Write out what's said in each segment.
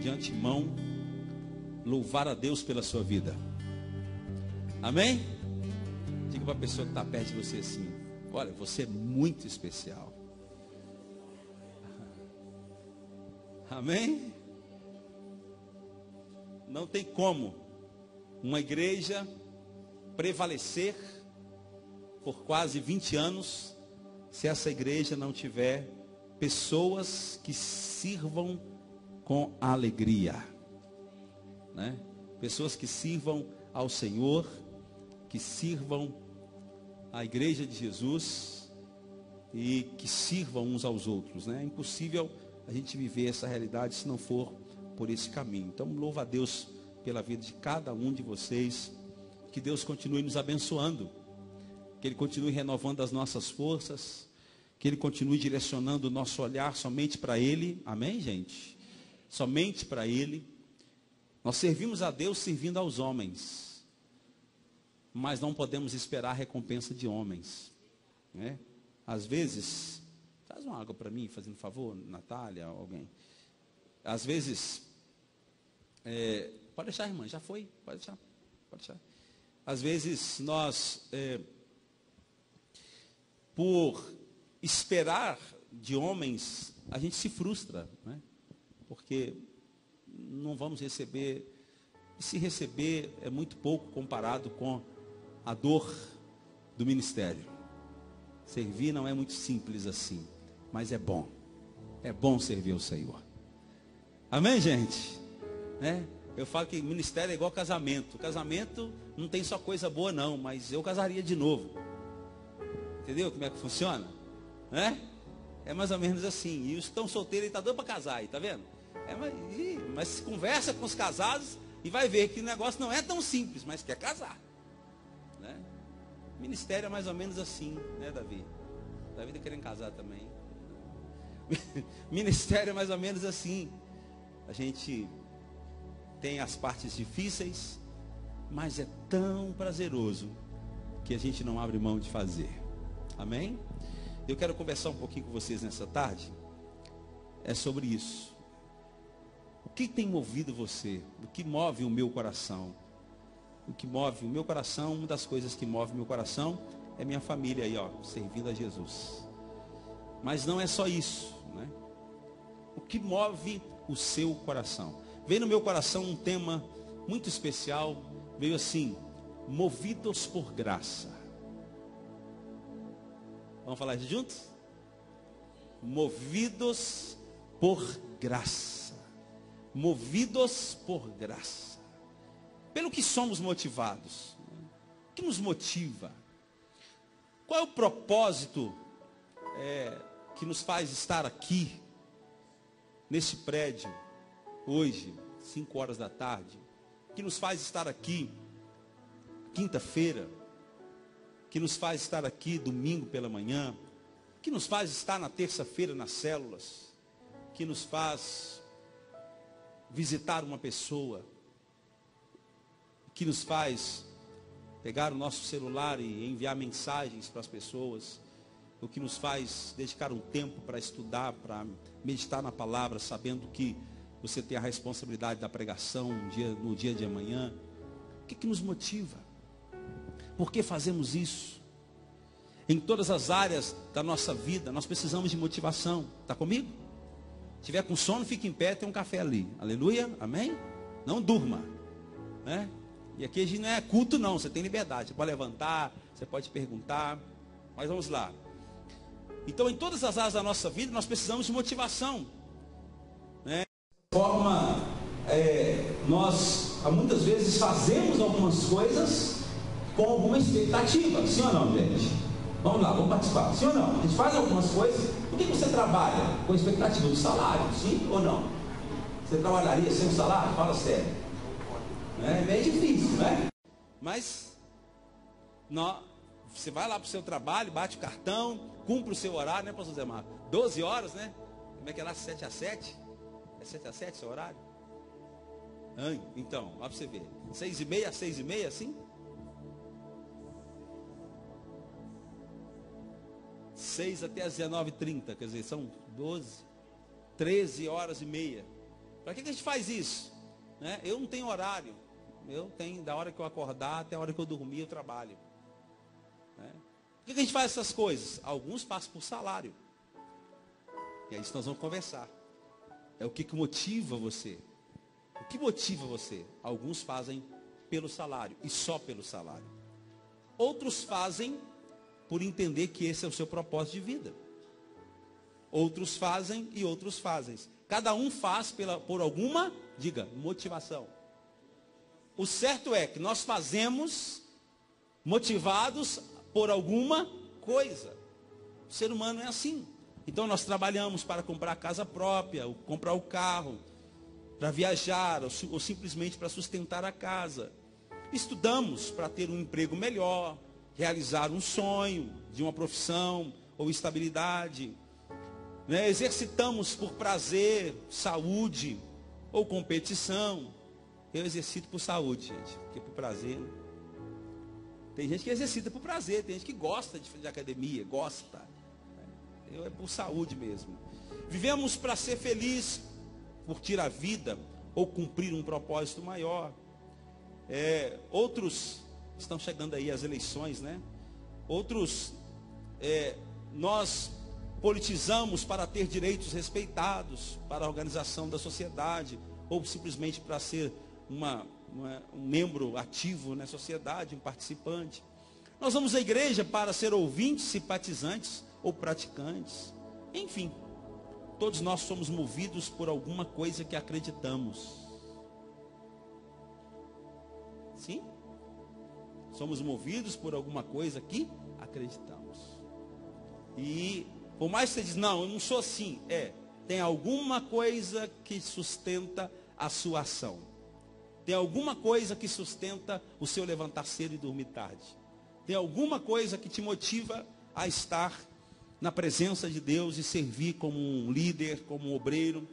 de antemão, louvar a Deus pela sua vida. Amém? Diga para a pessoa que está perto de você assim: olha, você é muito especial. Amém? Não tem como uma igreja prevalecer por quase 20 anos se essa igreja não tiver pessoas que sirvam com alegria, né? Pessoas que sirvam ao Senhor, que sirvam à igreja de Jesus e que sirvam uns aos outros, né? É impossível a gente viver essa realidade se não for por esse caminho. Então, louva a Deus pela vida de cada um de vocês. Que Deus continue nos abençoando, que Ele continue renovando as nossas forças, que Ele continue direcionando o nosso olhar somente para Ele. Amém, gente? Somente para Ele. Nós servimos a Deus servindo aos homens, mas não podemos esperar a recompensa de homens, né? Às vezes, traz uma água para mim, fazendo favor, Natália, alguém. Às vezes, pode deixar, irmã, já foi, pode deixar, pode deixar. Às vezes nós, por esperar de homens, a gente se frustra, né? Porque não vamos receber, e se receber é muito pouco comparado com a dor do ministério. Servir não é muito simples assim, mas é bom servir ao Senhor. Amém, gente? Né? Eu falo que ministério é igual casamento. Casamento não tem só coisa boa não, mas eu casaria de novo. Entendeu como é que funciona? Né? É mais ou menos assim. E os que estão solteiros, ele está doido para casar aí, tá vendo? Mas se conversa com os casados e vai ver que o negócio não é tão simples, mas quer casar, né? Ministério é mais ou menos assim, né, Davi? Davi está querendo casar também. Ministério é mais ou menos assim. A gente tem as partes difíceis, mas é tão prazeroso que a gente não abre mão de fazer. Amém? Eu quero conversar um pouquinho com vocês nessa tarde. É sobre isso. O que tem movido você? O que move o meu coração? O que move o meu coração, uma das coisas que move o meu coração é minha família aí, ó, servindo a Jesus. Mas não é só isso, né? O que move o seu coração? Veio no meu coração um tema muito especial, veio assim: movidos por graça. Vamos falar isso juntos? Movidos por graça. Movidos por graça. Pelo que somos motivados? O que nos motiva? Qual é o propósito que nos faz estar aqui, nesse prédio, hoje, 5 horas da tarde? Que nos faz estar aqui, quinta-feira? Que nos faz estar aqui, domingo pela manhã? Que nos faz estar na terça-feira nas células? Que nos faz visitar uma pessoa? Que nos faz pegar o nosso celular e enviar mensagens para as pessoas? O que nos faz dedicar um tempo para estudar, para meditar na palavra, sabendo que você tem a responsabilidade da pregação no dia de amanhã? O que nos motiva? Por que fazemos isso? Em todas as áreas da nossa vida, nós precisamos de motivação. Está comigo? Se tiver com sono, fique em pé, tem um café ali. Aleluia, amém? Não durma, né? E aqui a gente não é culto não, você tem liberdade. Você pode levantar, você pode perguntar. Mas vamos lá. Então, em todas as áreas da nossa vida, nós precisamos de motivação, né? De forma, nós muitas vezes fazemos algumas coisas com alguma expectativa. Sim ou não, gente? Vamos lá, vamos participar. Sim ou não? A gente faz algumas coisas. Por que você trabalha? Com expectativa do salário, sim ou não? Você trabalharia sem um salário? Fala sério. É meio difícil, né? Mas você vai lá para o seu trabalho, bate o cartão, cumpre o seu horário, né, pastor Zé Marco? 12 horas, né? Como é que é lá? 7 às 7? É 7 às 7 seu horário? Então, lá para você ver. 6h30 às 6h30, assim? 6 até às 19h30, quer dizer, são 13 horas e meia. Para que a gente faz isso? Né? Eu não tenho horário. Eu tenho, da hora que eu acordar até a hora que eu dormir, eu trabalho. Né? Por que a gente faz essas coisas? Alguns passam por salário. E é isso que nós vamos conversar. É o que motiva você. O que motiva você? Alguns fazem pelo salário e só pelo salário. Outros fazem por entender que esse é o seu propósito de vida. Outros fazem e outros fazem. Cada um faz por alguma, diga, motivação. O certo é que nós fazemos motivados por alguma coisa. O ser humano é assim. Então nós trabalhamos para comprar a casa própria, ou comprar o carro, para viajar, ou simplesmente para sustentar a casa. Estudamos para ter um emprego melhor, realizar um sonho de uma profissão ou estabilidade. Né? Exercitamos por prazer, saúde ou competição. Eu exercito por saúde, gente, porque por prazer. Tem gente que exercita por prazer, tem gente que gosta de academia, gosta. Eu é por saúde mesmo. Vivemos para ser feliz, curtir a vida ou cumprir um propósito maior. Outros, estão chegando aí as eleições, né? Outros, nós politizamos para ter direitos respeitados, para a organização da sociedade, ou simplesmente para ser um membro ativo na sociedade, um participante. Nós vamos à igreja para ser ouvintes, simpatizantes ou praticantes. Enfim, todos nós somos movidos por alguma coisa que acreditamos. Sim? Somos movidos por alguma coisa que acreditamos. E por mais que você diz, não, eu não sou assim. Tem alguma coisa que sustenta a sua ação. Tem alguma coisa que sustenta o seu levantar cedo e dormir tarde. Tem alguma coisa que te motiva a estar na presença de Deus e servir como um líder, como um obreiro.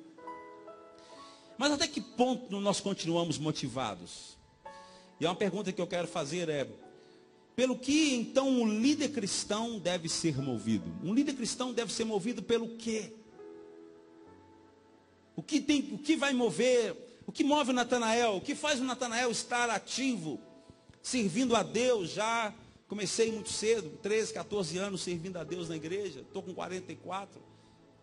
Mas até que ponto nós continuamos motivados? E uma pergunta que eu quero fazer é: pelo que então um líder cristão deve ser movido? Um líder cristão deve ser movido pelo quê? O que vai mover? O que move o Natanael? O que faz o Natanael estar ativo, servindo a Deus? Já comecei muito cedo, 13, 14 anos servindo a Deus na igreja. Estou com 44.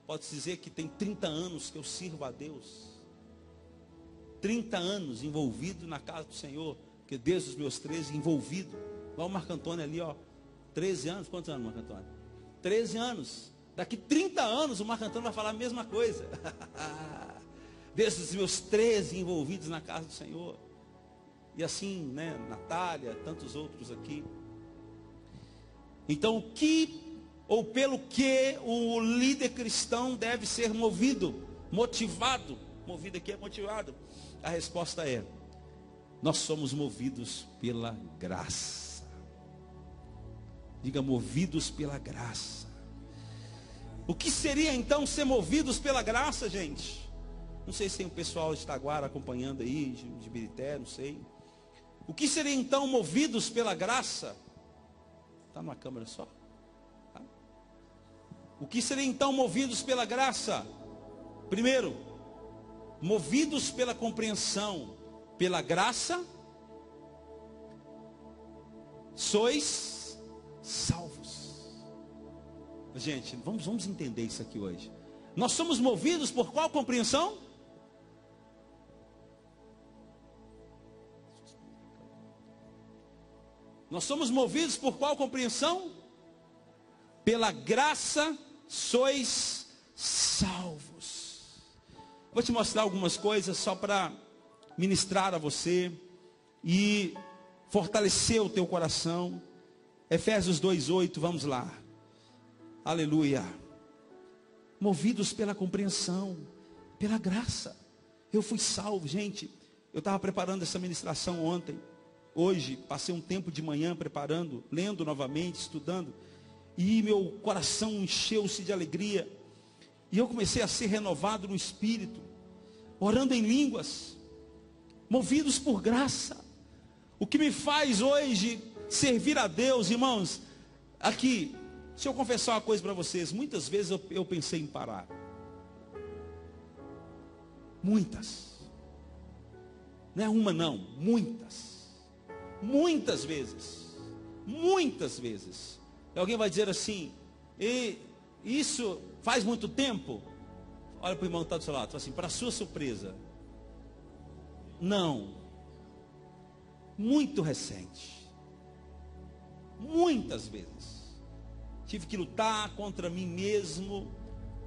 Pode-se dizer que tem 30 anos que eu sirvo a Deus. 30 anos envolvido na casa do Senhor. Porque desde os meus 13 envolvido. Olha o Marco Antônio ali, ó. 13 anos. Quantos anos, Marco Antônio? 13 anos. Daqui 30 anos o Marco Antônio vai falar a mesma coisa. Desde os meus 13 envolvidos na casa do Senhor. E assim, né, Natália, tantos outros aqui. Então, o que ou pelo que o líder cristão deve ser movido, motivado? Movido aqui é motivado. A resposta é: nós somos movidos pela graça. Diga, movidos pela graça. O que seria então ser movidos pela graça, gente? Não sei se tem o pessoal de Itaguara acompanhando aí, de Birité, não sei. O que seria então movidos pela graça? Está numa câmera só? Tá? O que seria então movidos pela graça? Primeiro, movidos pela compreensão, pela graça, sois salvos. Gente, vamos entender isso aqui hoje. Nós somos movidos por qual compreensão? Nós somos movidos por qual compreensão? Pela graça sois salvos. Vou te mostrar algumas coisas só para ministrar a você e fortalecer o teu coração. Efésios 2:8, vamos lá. Aleluia. Movidos pela compreensão, pela graça. Eu fui salvo, gente. Eu estava preparando essa ministração ontem. Hoje, passei um tempo de manhã preparando, lendo novamente, estudando. E meu coração encheu-se de alegria. E eu comecei a ser renovado no espírito, orando em línguas, movidos por graça. O que me faz hoje servir a Deus, irmãos, aqui, se eu confessar uma coisa para vocês, muitas vezes eu pensei em parar. Muitas. Não é uma não, muitas. Muitas vezes. Muitas vezes. E alguém vai dizer assim, e isso faz muito tempo? Olha para o irmão que está do seu lado, fala assim, para sua surpresa, não. Muito recente. Muitas vezes. Tive que lutar contra mim mesmo,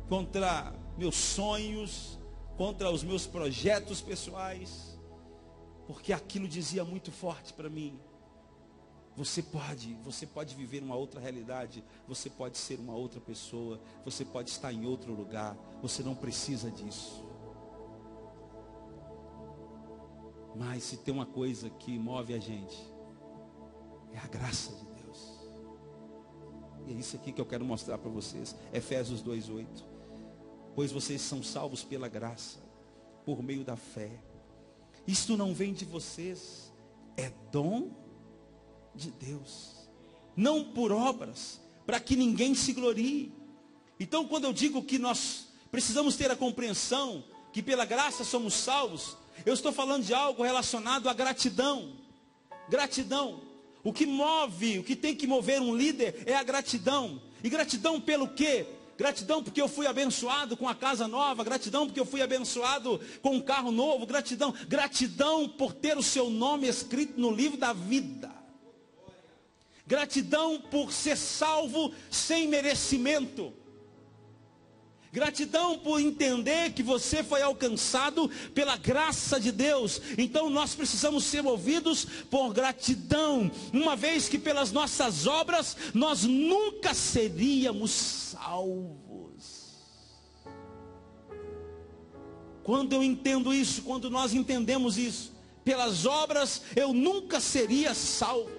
contra meus sonhos, contra os meus projetos pessoais, porque aquilo dizia muito forte para mim. Você pode viver uma outra realidade, você pode ser uma outra pessoa, você pode estar em outro lugar, você não precisa disso. Mas se tem uma coisa que move a gente, é a graça de Deus. E é isso aqui que eu quero mostrar para vocês. Efésios 2:8. Pois vocês são salvos pela graça, por meio da fé. Isto não vem de vocês, é dom de Deus, não por obras, para que ninguém se glorie. Então, quando eu digo que nós precisamos ter a compreensão que pela graça somos salvos, eu estou falando de algo relacionado à gratidão. Gratidão. O que move, o que tem que mover um líder é a gratidão. E gratidão pelo quê? Gratidão porque eu fui abençoado com a casa nova, gratidão porque eu fui abençoado com um carro novo, gratidão por ter o seu nome escrito no livro da vida. Gratidão por ser salvo sem merecimento. Gratidão por entender que você foi alcançado pela graça de Deus. Então nós precisamos ser movidos por gratidão, uma vez que pelas nossas obras nós nunca seríamos salvos. Quando eu entendo isso, quando nós entendemos isso, pelas obras eu nunca seria salvo.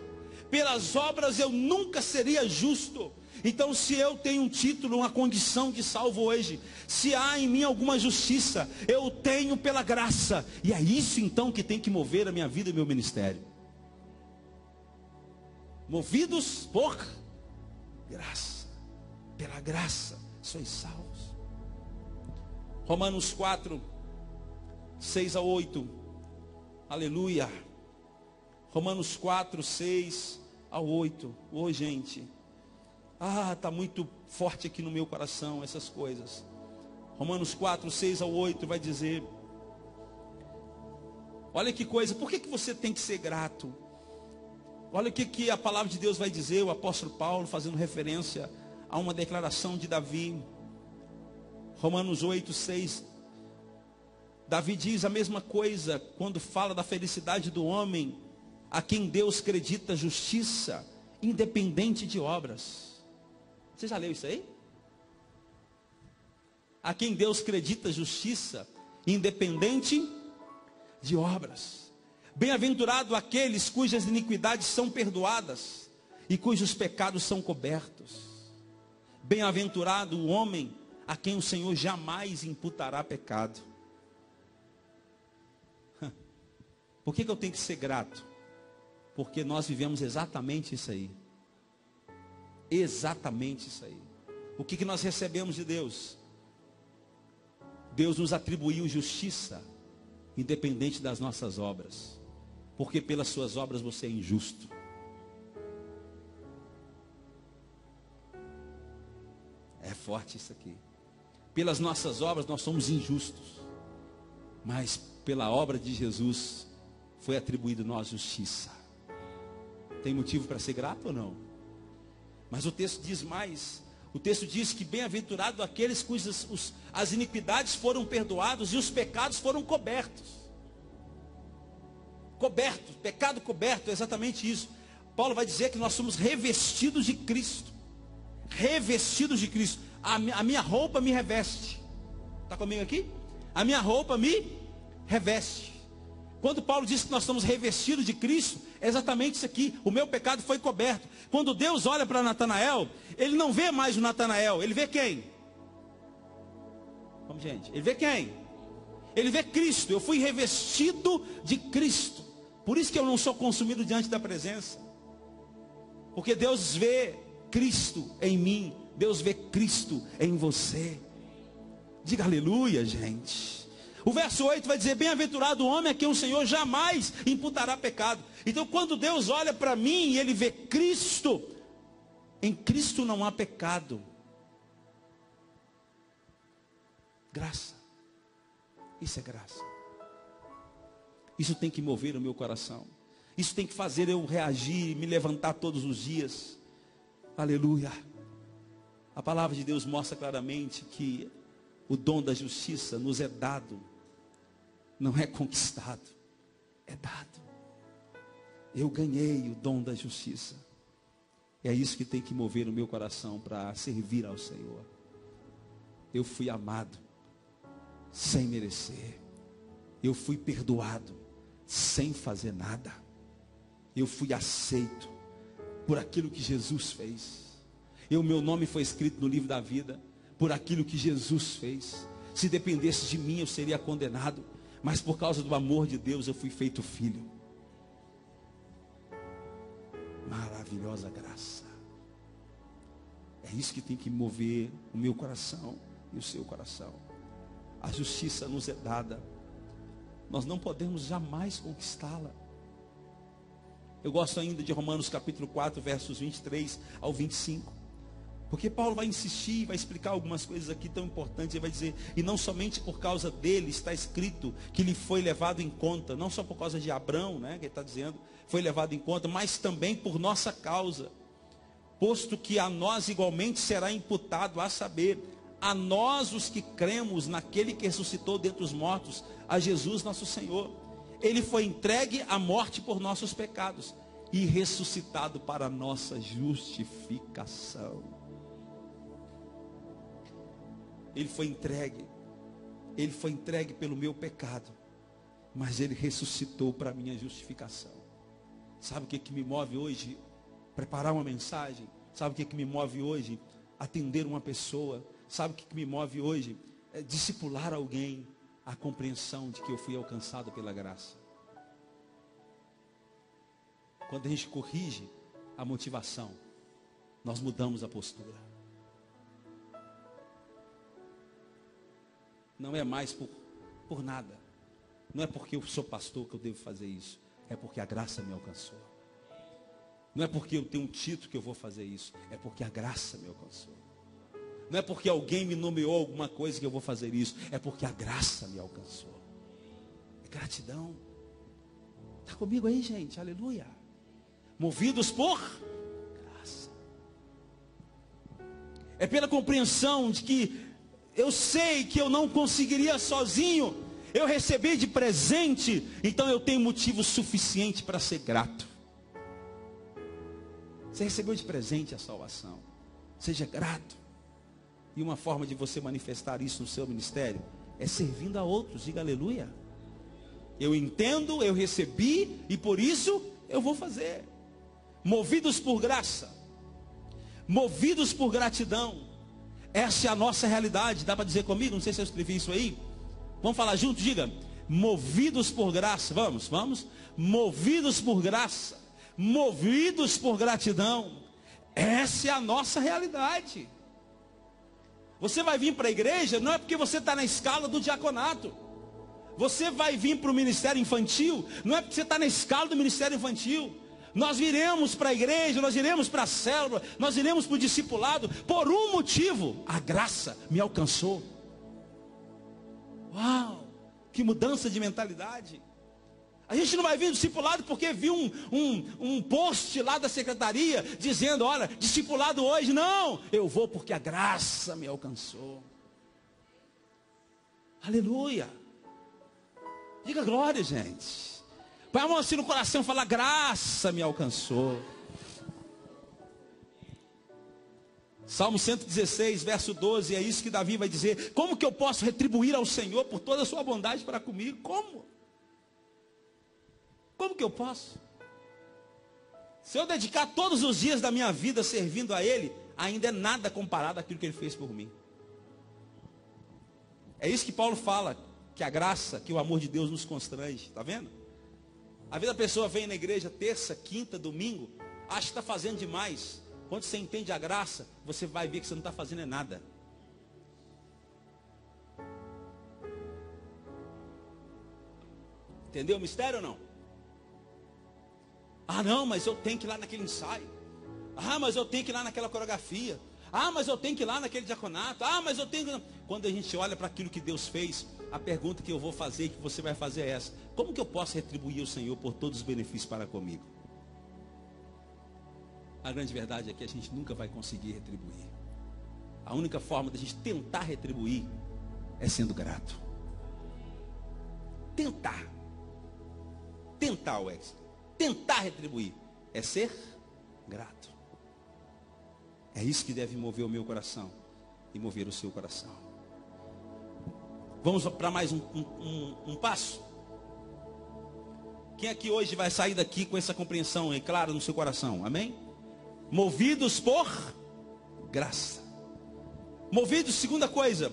Pelas obras eu nunca seria justo. Então, se eu tenho um título, uma condição de salvo hoje, se há em mim alguma justiça, eu tenho pela graça. E é isso então que tem que mover a minha vida e meu ministério. Movidos por graça. Pela graça sois salvos. Romanos 4, 6 a 8. Aleluia. Romanos 4, 6 a 8. Ô gente, está muito forte aqui no meu coração essas coisas. Romanos 4, 6 a 8 vai dizer, olha que coisa, por que você tem que ser grato? Olha o que a palavra de Deus vai dizer, o apóstolo Paulo fazendo referência a uma declaração de Davi. Romanos 8, 6. Davi diz a mesma coisa quando fala da felicidade do homem a quem Deus acredita justiça, independente de obras. Você já leu isso aí? A quem Deus acredita justiça, independente de obras. Bem-aventurado aqueles cujas iniquidades são perdoadas e cujos pecados são cobertos. Bem-aventurado o homem a quem o Senhor jamais imputará pecado. Por que eu tenho que ser grato? Porque nós vivemos exatamente isso aí. Exatamente isso aí. O que nós recebemos de Deus? Deus nos atribuiu justiça, independente das nossas obras. Porque pelas suas obras você é injusto. É forte isso aqui. Pelas nossas obras nós somos injustos. Mas pela obra de Jesus foi atribuído a nós justiça. Tem motivo para ser grato ou não? Mas o texto diz mais. O texto diz que bem-aventurado aqueles cujas as iniquidades foram perdoados e os pecados foram cobertos. Coberto, pecado coberto, é exatamente isso. Paulo vai dizer que nós somos revestidos de Cristo. Revestidos de Cristo. A minha roupa me reveste. Está comigo aqui? A minha roupa me reveste. Quando Paulo diz que nós estamos revestidos de Cristo, é exatamente isso aqui. O meu pecado foi coberto. Quando Deus olha para Natanael, ele não vê mais o Natanael. Ele vê quem? Vamos, gente. Ele vê quem? Ele vê Cristo. Eu fui revestido de Cristo. Por isso que eu não sou consumido diante da presença. Porque Deus vê Cristo em mim. Deus vê Cristo em você. Diga aleluia, gente. O verso 8 vai dizer: bem-aventurado o homem a quem o Senhor jamais imputará pecado. Então, quando Deus olha para mim e Ele vê Cristo, em Cristo não há pecado. Graça. Isso é graça. Isso tem que mover o meu coração. Isso tem que fazer eu reagir, me levantar todos os dias. Aleluia. A palavra de Deus mostra claramente que o dom da justiça nos é dado. Não é conquistado, é dado. Eu ganhei o dom da justiça. É isso que tem que mover o meu coração para servir ao Senhor. Eu fui amado sem merecer. Eu fui perdoado sem fazer nada. Eu fui aceito por aquilo que Jesus fez. Meu nome foi escrito no livro da vida por aquilo que Jesus fez. Se dependesse de mim, eu seria condenado, mas por causa do amor de Deus, eu fui feito filho. Maravilhosa graça. É isso que tem que mover o meu coração e o seu coração. A justiça nos é dada. Nós não podemos jamais conquistá-la. Eu gosto ainda de Romanos capítulo 4, versos 23 ao 25. Porque Paulo vai insistir, vai explicar algumas coisas aqui tão importantes. Ele vai dizer: e não somente por causa dele está escrito que lhe foi levado em conta. Não só por causa de Abrão, né, que ele está dizendo, foi levado em conta, mas também por nossa causa. Posto que a nós igualmente será imputado, a saber, a nós os que cremos naquele que ressuscitou dentre os mortos, a Jesus nosso Senhor. Ele foi entregue à morte por nossos pecados e ressuscitado para a nossa justificação. Ele foi entregue pelo meu pecado, mas Ele ressuscitou para a minha justificação. Sabe o que me move hoje? Preparar uma mensagem. Sabe o que me move hoje? Atender uma pessoa. Sabe o que me move hoje? É discipular alguém. A compreensão de que eu fui alcançado pela graça. Quando a gente corrige a motivação, nós mudamos a postura. Não é mais por nada. Não é porque eu sou pastor que eu devo fazer isso. É porque a graça me alcançou. Não é porque eu tenho um título que eu vou fazer isso. É porque a graça me alcançou. Não é porque alguém me nomeou alguma coisa que eu vou fazer isso. É porque a graça me alcançou. É gratidão. Está comigo aí, gente? Aleluia. Movidos por graça. É pela compreensão de que eu sei que eu não conseguiria sozinho. Eu recebi de presente. Então eu tenho motivo suficiente para ser grato. Você recebeu de presente a salvação. Seja grato. E uma forma de você manifestar isso no seu ministério é servindo a outros. Diga aleluia. Eu entendo, eu recebi e por isso eu vou fazer. Movidos por graça. Movidos por gratidão. Essa é a nossa realidade. Dá para dizer comigo? Não sei se eu escrevi isso aí. Vamos falar junto? Diga. Movidos por graça. Vamos. Movidos por graça. Movidos por gratidão. Essa é a nossa realidade. Você vai vir para a igreja, não é porque você está na escala do diaconato. Você vai vir para o ministério infantil, não é porque você está na escala do ministério infantil. Nós viremos para a igreja, nós iremos para a célula, nós iremos para o discipulado, por um motivo: a graça me alcançou. Uau, que mudança de mentalidade. A gente não vai vir discipulado porque viu um post lá da secretaria dizendo: olha, discipulado hoje. Não, eu vou porque a graça me alcançou. Aleluia. Diga glória, gente. Põe a mão assim no coração e fala: graça me alcançou. Salmo 116, verso 12, é isso que Davi vai dizer: como que eu posso retribuir ao Senhor por toda a sua bondade para comigo? Como? Como que eu posso? Se eu dedicar todos os dias da minha vida servindo a Ele, ainda é nada comparado àquilo que Ele fez por mim. É isso que Paulo fala, que a graça, que o amor de Deus nos constrange. Está vendo? A vida da pessoa vem na igreja terça, quinta, domingo, acha que está fazendo demais. Quando você entende a graça, você vai ver que você não está fazendo nada. Entendeu o mistério ou não? Ah, não, mas eu tenho que ir lá naquele ensaio. Ah, mas eu tenho que ir lá naquela coreografia. Ah, mas eu tenho que ir lá naquele diaconato. Ah, mas eu tenho que... Quando a gente olha para aquilo que Deus fez, a pergunta que eu vou fazer e que você vai fazer é essa: como que eu posso retribuir ao Senhor por todos os benefícios para comigo? A grande verdade é que a gente nunca vai conseguir retribuir. A única forma da gente tentar retribuir é sendo grato. Tentar, Wesley. Tentar retribuir é ser grato. É isso que deve mover o meu coração e mover o seu coração. Vamos para mais um passo? Quem aqui hoje vai sair daqui com essa compreensão é clara no seu coração? Amém? Movidos por graça. Movidos, segunda coisa,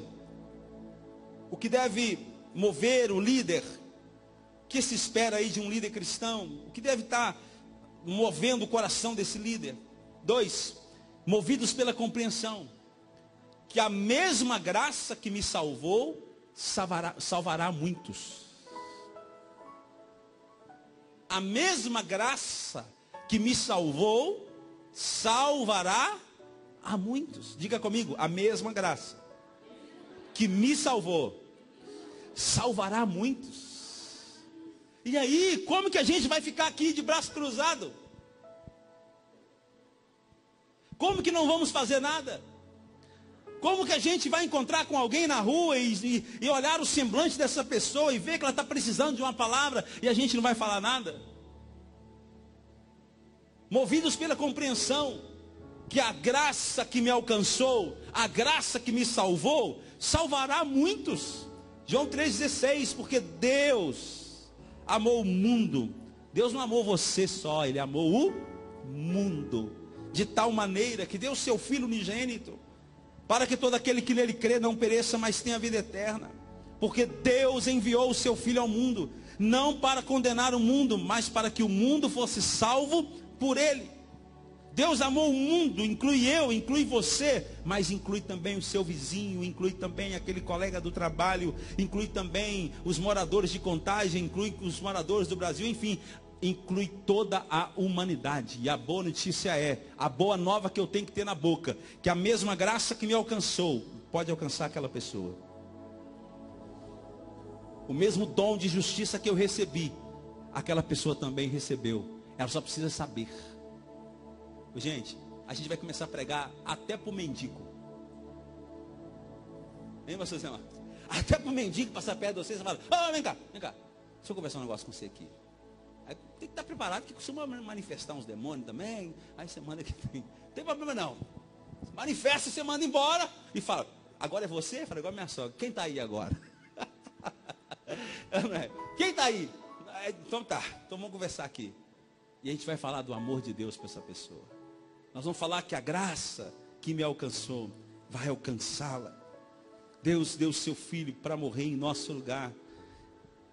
o que deve mover o líder, o que se espera aí de um líder cristão, o que deve estar movendo o coração desse líder. 2, movidos pela compreensão, que a mesma graça que me salvou, salvará muitos. A mesma graça que me salvou, salvará a muitos. Diga comigo: a mesma graça que me salvou, salvará muitos. E aí, como que a gente vai ficar aqui de braço cruzado? Como que não vamos fazer nada? Como que a gente vai encontrar com alguém na rua e olhar o semblante dessa pessoa e ver que ela está precisando de uma palavra e a gente não vai falar nada? Movidos pela compreensão que a graça que me alcançou, a graça que me salvou, salvará muitos. João 3,16, porque Deus amou o mundo. Deus não amou você só, Ele amou o mundo, de tal maneira que deu o seu Filho unigênito, para que todo aquele que nele crê não pereça, mas tenha vida eterna. Porque Deus enviou o seu Filho ao mundo, não para condenar o mundo, mas para que o mundo fosse salvo por ele. Deus amou o mundo, inclui eu, inclui você, mas inclui também o seu vizinho, inclui também aquele colega do trabalho, inclui também os moradores de Contagem, inclui os moradores do Brasil, enfim, inclui toda a humanidade. E a boa notícia é, a boa nova que eu tenho que ter na boca, que a mesma graça que me alcançou, pode alcançar aquela pessoa. O mesmo dom de justiça que eu recebi, aquela pessoa também recebeu. Ela só precisa saber. Gente, a gente vai começar a pregar até para o mendigo. Hein, pastor Zé Marcos? Até para o mendigo passar perto de vocês e falar: oh, vem cá, deixa eu conversar um negócio com você aqui. Aí tem que estar preparado, que costuma manifestar uns demônios também. Aí você manda que tem. Não tem problema não. Manifesta, você manda embora e fala: agora é você? Fala igual a minha sogra: quem está aí agora? Quem está aí? Então tá, então vamos conversar aqui. E a gente vai falar do amor de Deus para essa pessoa. Nós vamos falar que a graça que me alcançou vai alcançá-la. Deus deu o seu Filho para morrer em nosso lugar.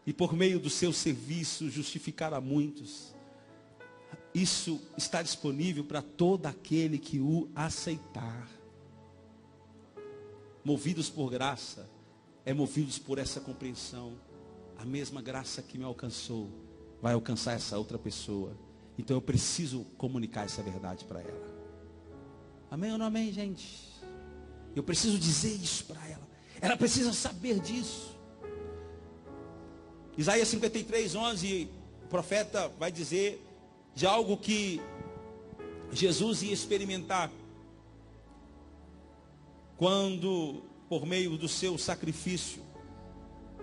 E por meio do seu serviço justificar a muitos. Isso está disponível para todo aquele que o aceitar. Movidos por graça, é movidos por essa compreensão. A mesma graça que me alcançou vai alcançar essa outra pessoa. Então eu preciso comunicar essa verdade para ela. Amém ou não amém, gente? Eu preciso dizer isso para ela. Ela precisa saber disso. Isaías 53:11, o profeta vai dizer de algo que Jesus ia experimentar quando, por meio do seu sacrifício,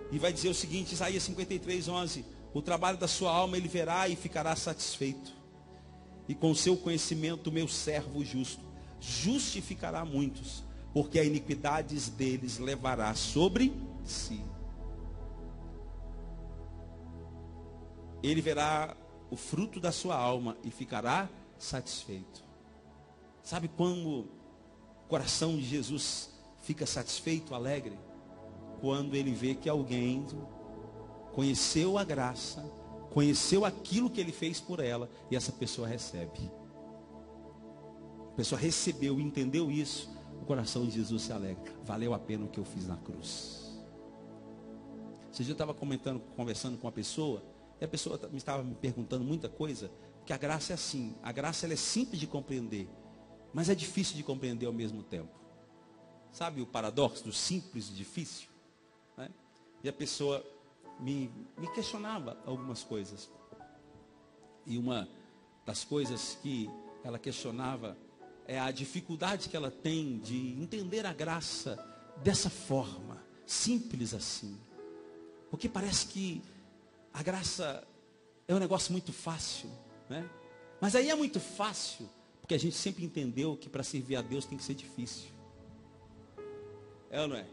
e vai dizer o seguinte, Isaías 53:11, o trabalho da sua alma ele verá e ficará satisfeito, e com o seu conhecimento o meu servo justo justificará muitos, porque a iniquidades deles levará sobre si. Ele verá o fruto da sua alma e ficará satisfeito. Sabe como o coração de Jesus fica satisfeito, alegre? Quando ele vê que alguém conheceu a graça, conheceu aquilo que ele fez por ela, e essa pessoa recebe. A pessoa recebeu, entendeu isso, o coração de Jesus se alegra. Valeu a pena o que eu fiz na cruz. Esse dia eu estava conversando com uma pessoa, E a pessoa me estava me perguntando muita coisa, porque a graça é assim. A graça ela é simples de compreender, mas é difícil de compreender ao mesmo tempo. Sabe o paradoxo do simples e difícil? Né? E a pessoa me questionava algumas coisas. E uma das coisas que ela questionava é a dificuldade que ela tem de entender a graça dessa forma, simples assim. Porque parece que a graça é um negócio muito fácil, né? Mas aí é muito fácil, porque a gente sempre entendeu que para servir a Deus tem que ser difícil. É ou não é?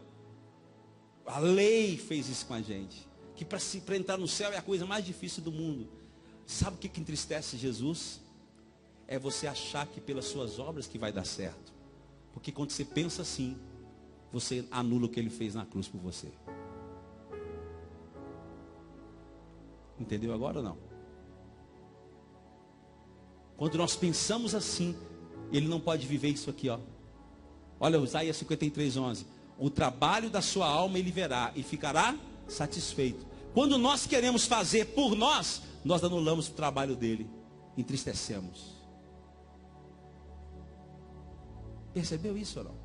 A lei fez isso com a gente. Que para entrar no céu é a coisa mais difícil do mundo. Sabe o que entristece Jesus? É você achar que pelas suas obras que vai dar certo. Porque quando você pensa assim, você anula o que ele fez na cruz por você. Entendeu agora ou não? Quando nós pensamos assim, ele não pode viver isso aqui, ó. Olha, Isaías 53:11. O trabalho da sua alma ele verá e ficará satisfeito. Quando nós queremos fazer por nós, nós anulamos o trabalho dele, entristecemos. Percebeu isso ou não?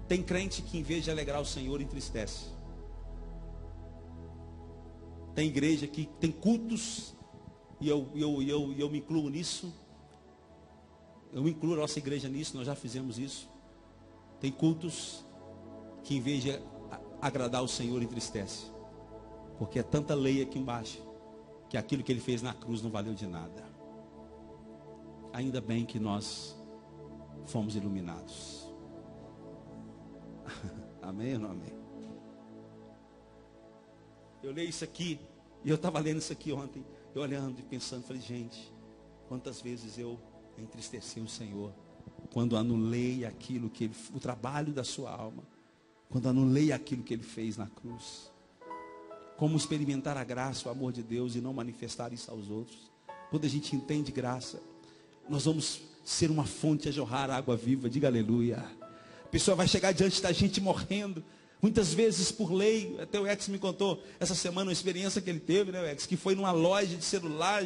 Tem crente que em vez de alegrar o Senhor, entristece. Tem igreja que tem cultos, e eu me incluo nisso. Eu incluo a nossa igreja nisso, nós já fizemos isso. Tem cultos que em vez de agradar o Senhor, entristece. Porque é tanta lei aqui embaixo, que aquilo que ele fez na cruz não valeu de nada. Ainda bem que nós fomos iluminados. Amém ou não amém? Eu leio isso aqui, e eu estava lendo isso aqui ontem, eu olhando e pensando, falei, gente, quantas vezes eu entristeci o Senhor, quando anulei aquilo que ele, o trabalho da sua alma, quando anulei aquilo que ele fez na cruz. Como experimentar a graça, o amor de Deus e não manifestar isso aos outros. Quando a gente entende graça, nós vamos ser uma fonte a jorrar água viva, diga aleluia. A pessoa vai chegar diante da gente morrendo, muitas vezes por lei. Até o Ex me contou essa semana uma experiência que ele teve, né, Ex, que foi numa loja de celular,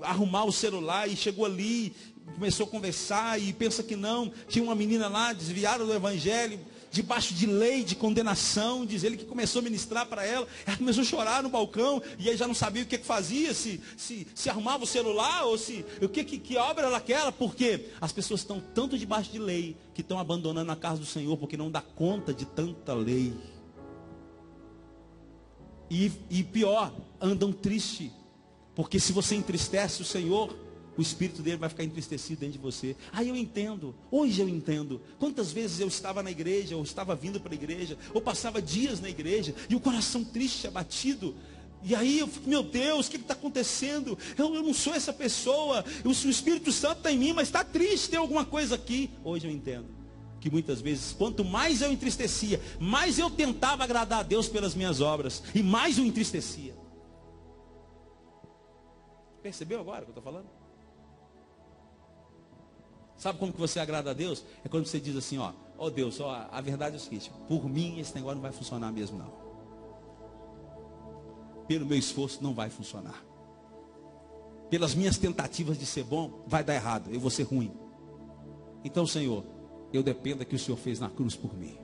arrumar o celular, e chegou ali, começou a conversar, e pensa que não, tinha uma menina lá, desviada do evangelho, debaixo de lei, de condenação. Diz ele que começou a ministrar para ela. Ela começou a chorar no balcão, e aí já não sabia o que fazia, se arrumava o celular, ou que obra era aquela. Porque as pessoas estão tanto debaixo de lei, que estão abandonando a casa do Senhor, porque não dá conta de tanta lei. E pior, andam tristes, porque se você entristece o Senhor, o espírito dele vai ficar entristecido dentro de você. Aí eu entendo, hoje eu entendo. Quantas vezes eu estava na igreja, ou estava vindo para a igreja, ou passava dias na igreja, e o coração triste, abatido. E aí eu fico, meu Deus, o que está acontecendo? Eu não sou essa pessoa, o Espírito Santo está em mim, mas está triste, tem alguma coisa aqui. Hoje eu entendo que muitas vezes, quanto mais eu entristecia, mais eu tentava agradar a Deus pelas minhas obras, e mais eu entristecia. Percebeu agora o que eu estou falando? Sabe como que você agrada a Deus? É quando você diz assim, ó Deus, a verdade é o seguinte, por mim esse negócio não vai funcionar mesmo não. Pelo meu esforço não vai funcionar. Pelas minhas tentativas de ser bom, vai dar errado, eu vou ser ruim. Então, Senhor, eu dependo do que o Senhor fez na cruz por mim.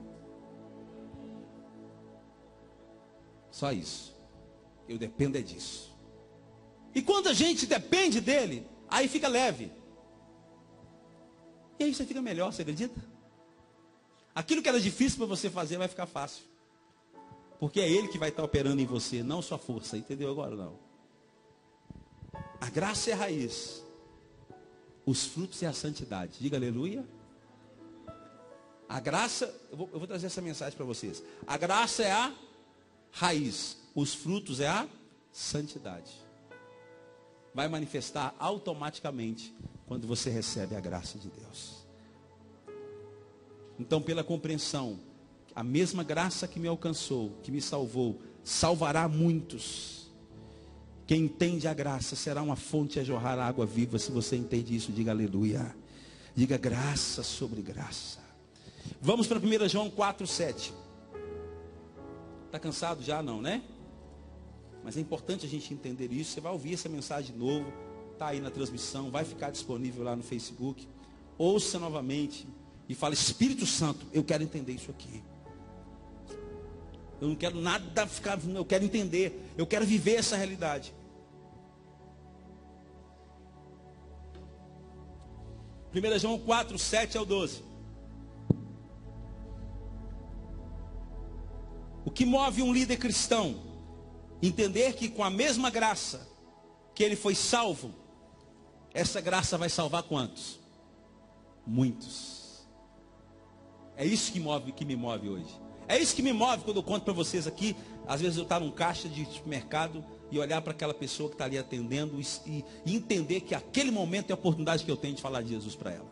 Só isso. Eu dependo é disso. E quando a gente depende dele, aí fica leve. E aí você fica melhor, você acredita? Aquilo que era difícil para você fazer vai ficar fácil. Porque é ele que vai estar operando em você, não sua força. Entendeu agora não? A graça é a raiz. Os frutos é a santidade. Diga aleluia. A graça, eu vou trazer essa mensagem para vocês. A graça é a raiz. Os frutos é a santidade. Vai manifestar automaticamente quando você recebe a graça de Deus. Então, pela compreensão, a mesma graça que me alcançou, que me salvou, salvará muitos. Quem entende a graça será uma fonte a jorrar água viva. Se você entende isso, diga aleluia. Diga graça sobre graça. Vamos para 1 João 4:7. Está cansado já? Não, né? Mas é importante a gente entender isso. Você vai ouvir essa mensagem de novo, está aí na transmissão, vai ficar disponível lá no Facebook. Ouça novamente e fale: Espírito Santo, eu quero entender isso aqui. Eu não quero nada ficar, eu quero entender, eu quero viver essa realidade. 1 João 4, 7 ao 12. O que move um líder cristão? Entender que com a mesma graça que ele foi salvo, essa graça vai salvar quantos? Muitos. É isso que me move hoje. É isso que me move quando eu conto para vocês aqui. Às vezes eu estar num caixa de supermercado e olhar para aquela pessoa que está ali atendendo e entender que aquele momento é a oportunidade que eu tenho de falar de Jesus para ela.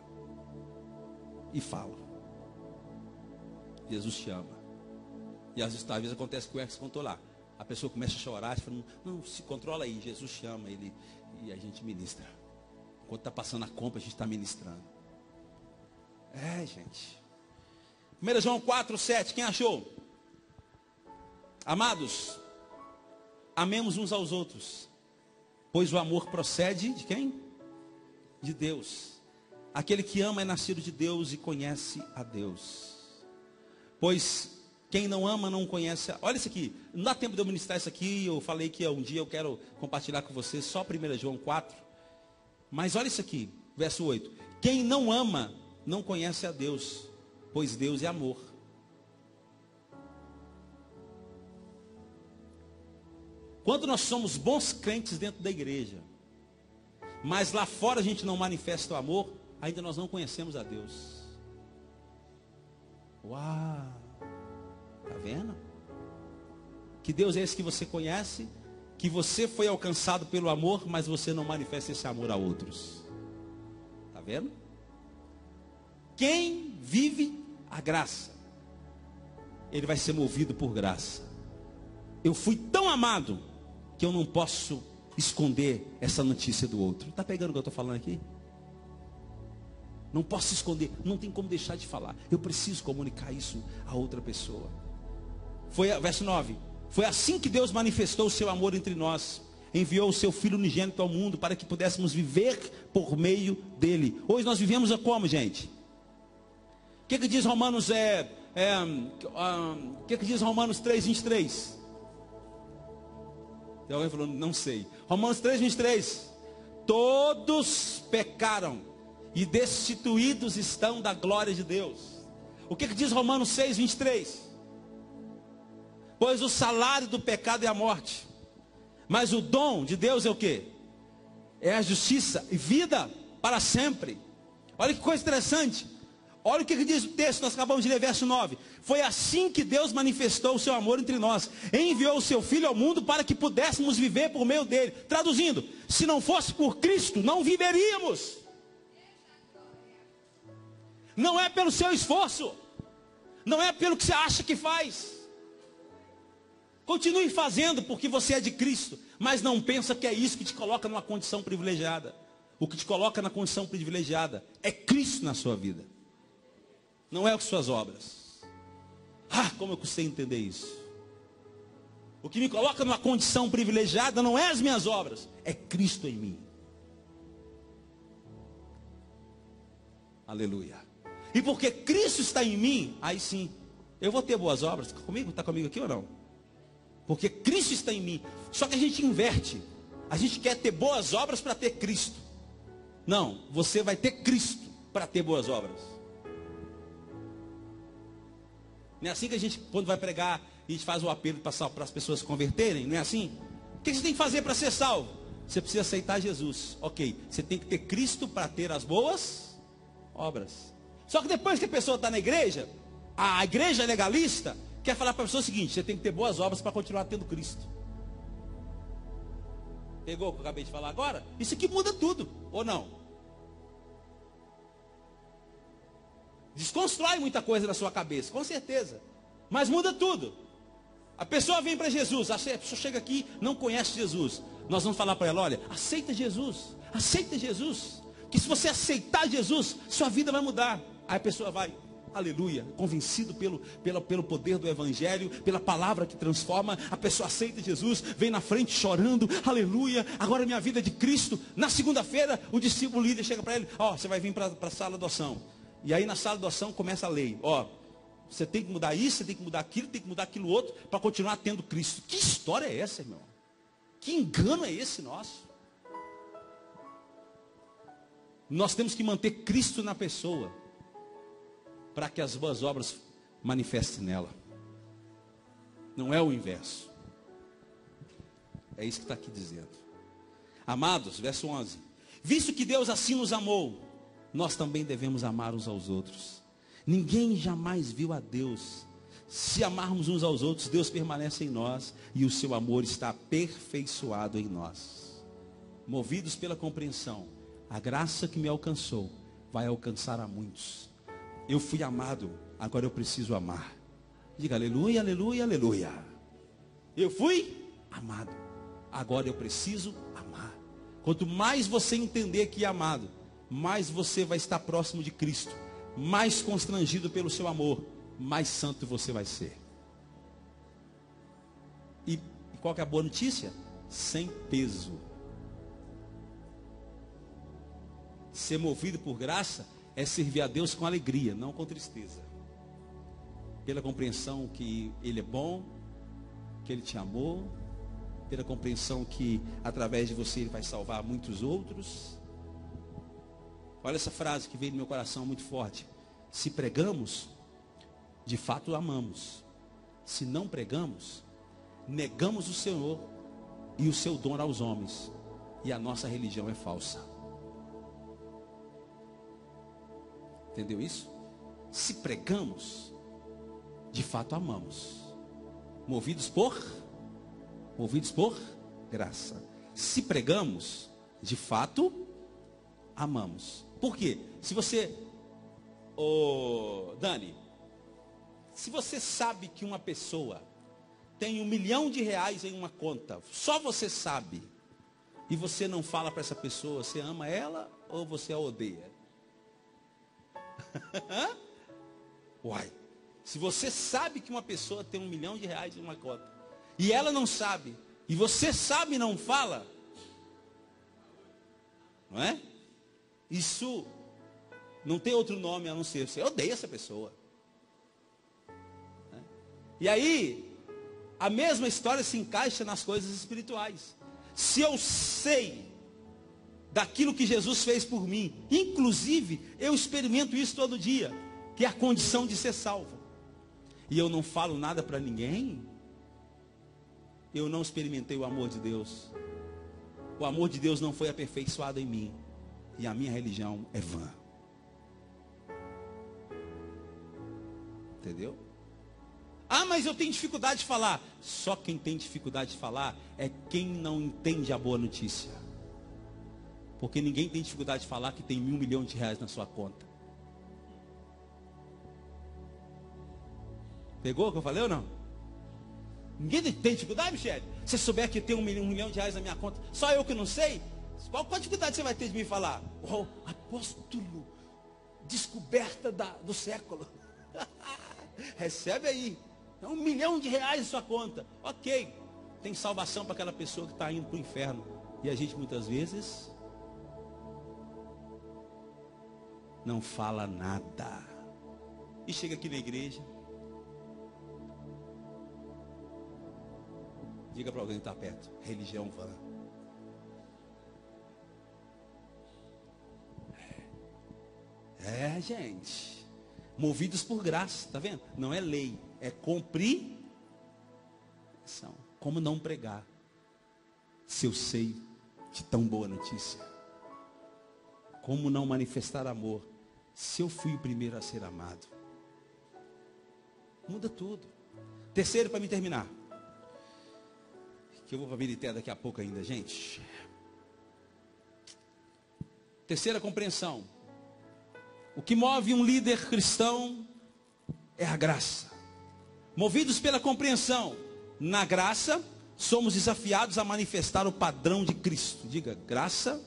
E falo: Jesus te ama. E às vezes acontece com o Ex contou lá. A pessoa começa a chorar, fala: não, se controla aí, Jesus te ama. E a gente ministra. Enquanto está passando a compra, a gente está ministrando. Gente. 1 João 4, 7, quem achou? Amados, amemos uns aos outros, pois o amor procede de quem? De Deus. Aquele que ama é nascido de Deus e conhece a Deus. Pois quem não ama não conhece. Olha isso aqui, não dá tempo de eu ministrar isso aqui. Eu falei que um dia eu quero compartilhar com vocês só 1 João 4. Mas olha isso aqui, verso 8. Quem não ama não conhece a Deus, pois Deus é amor. Quando nós somos bons crentes dentro da igreja, mas lá fora a gente não manifesta o amor, ainda nós não conhecemos a Deus. Uau! Está vendo? Que Deus é esse que você conhece, que você foi alcançado pelo amor, mas você não manifesta esse amor a outros. Está vendo? Quem vive a graça, ele vai ser movido por graça. Eu fui tão amado que eu não posso esconder essa notícia do outro. Está pegando o que eu estou falando aqui? Não posso esconder, não tem como deixar de falar. Eu preciso comunicar isso a outra pessoa. Verso 9. Foi assim que Deus manifestou o seu amor entre nós. Enviou o seu Filho unigênito ao mundo para que pudéssemos viver por meio dele. Hoje nós vivemos como, gente? O que diz Romanos que diz Romanos 3, 23? Tem alguém falando, não sei. Romanos 3, 23. Todos pecaram e destituídos estão da glória de Deus. O que diz Romanos 6, 23? Pois o salário do pecado é a morte, mas o dom de Deus é o quê? É a justiça e vida para sempre. Olha que coisa interessante. Olha o que diz o texto, nós acabamos de ler, verso 9. Foi assim que Deus manifestou o seu amor entre nós. Enviou o seu Filho ao mundo para que pudéssemos viver por meio dele. Traduzindo, se não fosse por Cristo, não viveríamos. Não é pelo seu esforço. Não é pelo que você acha que faz. Continue fazendo porque você é de Cristo. Mas não pensa que é isso que te coloca numa condição privilegiada. O que te coloca na condição privilegiada é Cristo na sua vida. Não é as suas obras. Como eu custei entender isso. O que me coloca numa condição privilegiada não é as minhas obras, é Cristo em mim. Aleluia. E porque Cristo está em mim, aí sim, eu vou ter boas obras. Está comigo aqui ou não? Porque Cristo está em mim. Só que a gente inverte. A gente quer ter boas obras para ter Cristo. Não, você vai ter Cristo para ter boas obras. Não é assim que a gente, quando vai pregar, a gente faz o apelo para as pessoas se converterem? Não é assim? O que você tem que fazer para ser salvo? Você precisa aceitar Jesus. Ok, você tem que ter Cristo para ter as boas obras. Só que depois que a pessoa está na igreja, a igreja legalista quer falar para a pessoa o seguinte: você tem que ter boas obras para continuar tendo Cristo. Pegou o que eu acabei de falar agora? Isso aqui muda tudo, ou não? Desconstrói muita coisa na sua cabeça, com certeza. Mas muda tudo. A pessoa vem para Jesus, a pessoa chega aqui, não conhece Jesus. Nós vamos falar para ela: olha, aceita Jesus. Aceita Jesus. Que se você aceitar Jesus, sua vida vai mudar. Aí a pessoa vai, aleluia, convencido pelo poder do evangelho, pela palavra que transforma, a pessoa aceita Jesus, vem na frente chorando, aleluia, agora minha vida é de Cristo. Na segunda-feira, o discípulo líder chega para ele, você vai vir para a sala de adoção. E aí na sala de adoção começa a lei, você tem que mudar isso, você tem que mudar aquilo, tem que mudar aquilo outro, para continuar tendo Cristo. Que história é essa, irmão? Que engano é esse nosso? Nós temos que manter Cristo na pessoa, para que as boas obras manifestem nela. Não é o inverso. É isso que está aqui dizendo. Amados, verso 11. Visto que Deus assim nos amou, nós também devemos amar uns aos outros. Ninguém jamais viu a Deus. Se amarmos uns aos outros, Deus permanece em nós e o seu amor está aperfeiçoado em nós. Movidos pela compreensão, a graça que me alcançou vai alcançar a muitos. Eu fui amado, agora eu preciso amar. Diga aleluia, aleluia, aleluia. Eu fui amado, agora eu preciso amar. Quanto mais você entender que é amado, mais você vai estar próximo de Cristo, mais constrangido pelo seu amor, mais santo você vai ser. E qual que é a boa notícia? Sem peso. Ser movido por graça é servir a Deus com alegria, não com tristeza. Pela compreensão que Ele é bom, que Ele te amou, pela compreensão que através de você Ele vai salvar muitos outros. Olha essa frase que veio no meu coração muito forte. Se pregamos, de fato amamos. Se não pregamos, negamos o Senhor e o seu dom aos homens. E a nossa religião é falsa. Entendeu isso? Se pregamos, de fato amamos. Movidos por graça. Se pregamos, de fato amamos. Por quê? Se você, Dani, se você sabe que uma pessoa tem R$1 milhão em uma conta, só você sabe, e você não fala para essa pessoa, você ama ela ou você a odeia? Uai, se você sabe que uma pessoa tem R$1 milhão em uma conta, e ela não sabe, e você sabe e não fala, não é? Isso não tem outro nome a não ser, você odeia essa pessoa. E aí, a mesma história se encaixa nas coisas espirituais. Se eu sei daquilo que Jesus fez por mim, inclusive, eu experimento isso todo dia, que é a condição de ser salvo, e eu não falo nada para ninguém, eu não experimentei o amor de Deus. O amor de Deus não foi aperfeiçoado em mim, e a minha religião é vã. Entendeu? Mas eu tenho dificuldade de falar. Só quem tem dificuldade de falar é quem não entende a boa notícia. Porque ninguém tem dificuldade de falar que tem R$1 milhão na sua conta. Pegou o que eu falei ou não? Ninguém tem dificuldade, Michele? Se você souber que tem R$1 milhão na minha conta, só eu que não sei? Qual dificuldade você vai ter de me falar? Apóstolo, descoberta do século. Recebe aí. É R$1 milhão na sua conta. Ok. Tem salvação para aquela pessoa que está indo para o inferno. E a gente muitas vezes não fala nada. E chega aqui na igreja. Diga para alguém que está perto. Religião vã. Gente. Movidos por graça, tá vendo? Não é lei, é cumprir. Como não pregar, se eu sei de tão boa notícia? Como não manifestar amor, se eu fui o primeiro a ser amado? Muda tudo. Terceiro, para me terminar, que eu vou para a Milité daqui a pouco ainda, gente. Terceira compreensão. O que move um líder cristão é a graça. Movidos pela compreensão, na graça, somos desafiados a manifestar o padrão de Cristo. Diga, graça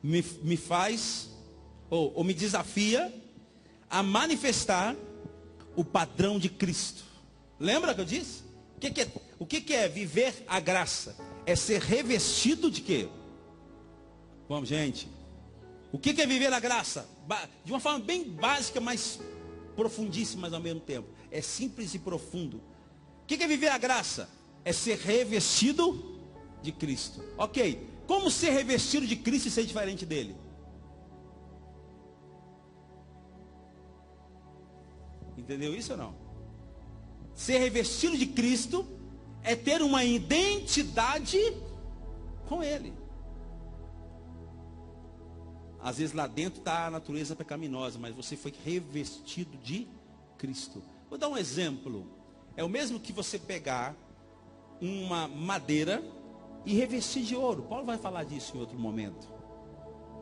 me faz, ou me desafia a manifestar o padrão de Cristo. Lembra que eu disse? O que é viver a graça? É ser revestido de quê? Vamos, gente. O que é viver a graça? De uma forma bem básica, mas profundíssima ao mesmo tempo. É simples e profundo. O que é viver a graça? É ser revestido de Cristo. Ok. Como ser revestido de Cristo e ser diferente dele? Entendeu isso ou não? Ser revestido de Cristo é ter uma identidade com ele. Às vezes lá dentro está a natureza pecaminosa, mas você foi revestido de Cristo. Vou dar um exemplo. É o mesmo que você pegar uma madeira e revestir de ouro. Paulo vai falar disso em outro momento.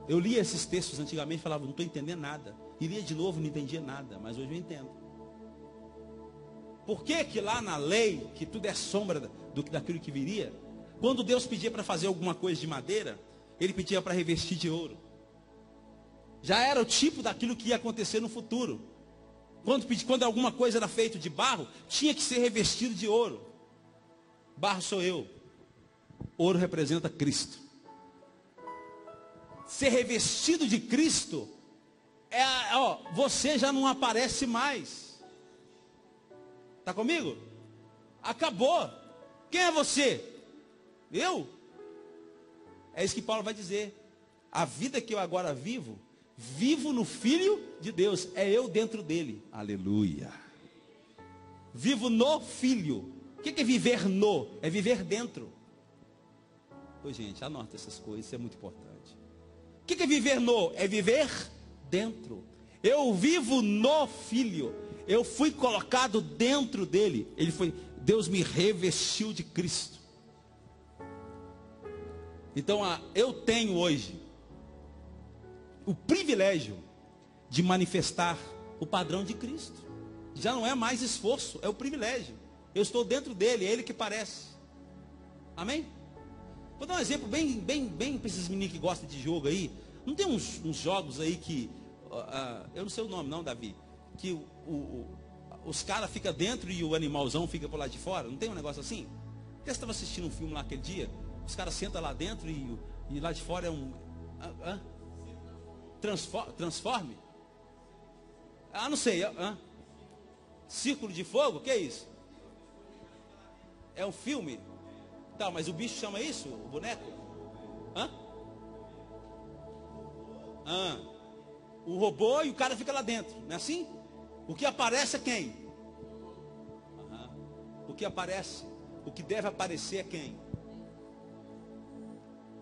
Eu lia esses textos antigamente e falava, não estou entendendo nada. E lia de novo, não entendia nada, mas hoje eu entendo. Por que que lá na lei, que tudo é sombra daquilo que viria, quando Deus pedia para fazer alguma coisa de madeira, ele pedia para revestir de ouro? Já era o tipo daquilo que ia acontecer no futuro. Quando alguma coisa era feita de barro, tinha que ser revestido de ouro. Barro sou eu. Ouro representa Cristo. Ser revestido de Cristo você já não aparece mais. Está comigo? Acabou. Quem é você? Eu? É isso que Paulo vai dizer. A vida que eu agora vivo no Filho de Deus. É eu dentro dele. Aleluia. Vivo no Filho. O que é viver no? É viver dentro. Ô, gente, anota essas coisas, isso é muito importante. O que é viver no? É viver dentro. Eu vivo no Filho. Eu fui colocado dentro dele. Deus me revestiu de Cristo. Então, eu tenho hoje o privilégio de manifestar o padrão de Cristo. Já não é mais esforço, é o privilégio. Eu estou dentro dele, é ele que parece. Amém? Vou dar um exemplo bem para esses meninos que gostam de jogo aí. Não tem uns jogos aí que, eu não sei o nome não, Davi, que os caras ficam dentro e o animalzão fica por lá de fora? Não tem um negócio assim? Você estava assistindo um filme lá aquele dia, os caras sentam lá dentro e lá de fora é um... Transforme? Não sei. Círculo de fogo? O que é isso? É um filme? Tá, mas o bicho chama isso? O boneco? O robô e o cara fica lá dentro, não é assim? O que aparece é quem? O que aparece, o que deve aparecer é quem?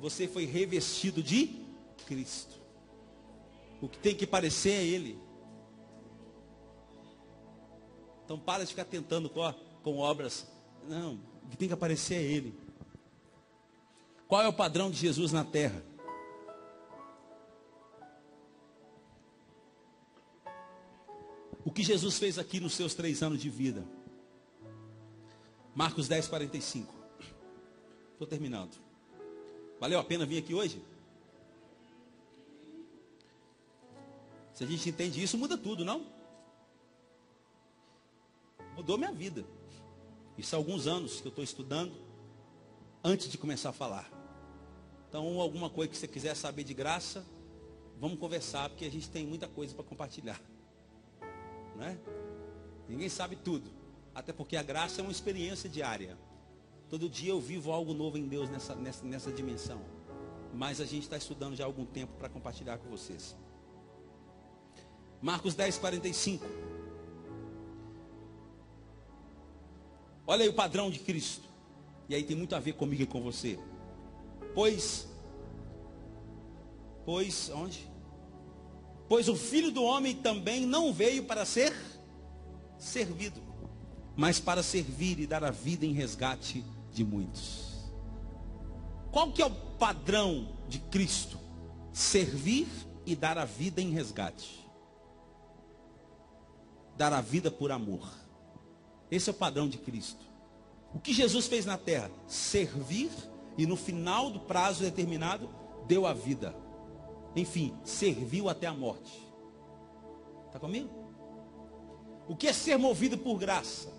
Você foi revestido de Cristo. O que tem que parecer é Ele. Então para de ficar tentando com obras. Não, o que tem que aparecer é Ele. Qual é o padrão de Jesus na terra? O que Jesus fez aqui nos seus 3 anos de vida? Marcos 10, 45. Estou terminando. Valeu a pena vir aqui hoje? Se a gente entende isso, muda tudo, não? Mudou minha vida. Isso há alguns anos que eu estou estudando, antes de começar a falar. Então, alguma coisa que você quiser saber de graça, vamos conversar, porque a gente tem muita coisa para compartilhar. Não é? Ninguém sabe tudo. Até porque a graça é uma experiência diária. Todo dia eu vivo algo novo em Deus nessa dimensão. Mas a gente está estudando já há algum tempo para compartilhar com vocês. Marcos 10, 45. Olha aí o padrão de Cristo. E aí tem muito a ver comigo e com você. Pois onde? Pois o Filho do Homem também não veio para ser servido, mas para servir e dar a vida em resgate de muitos. Qual que é o padrão de Cristo? Servir e dar a vida em resgate. Dar a vida por amor. Esse é o padrão de Cristo. O que Jesus fez na terra? Servir e no final do prazo determinado, deu a vida. Enfim, serviu até a morte. Está comigo? O que é ser movido por graça?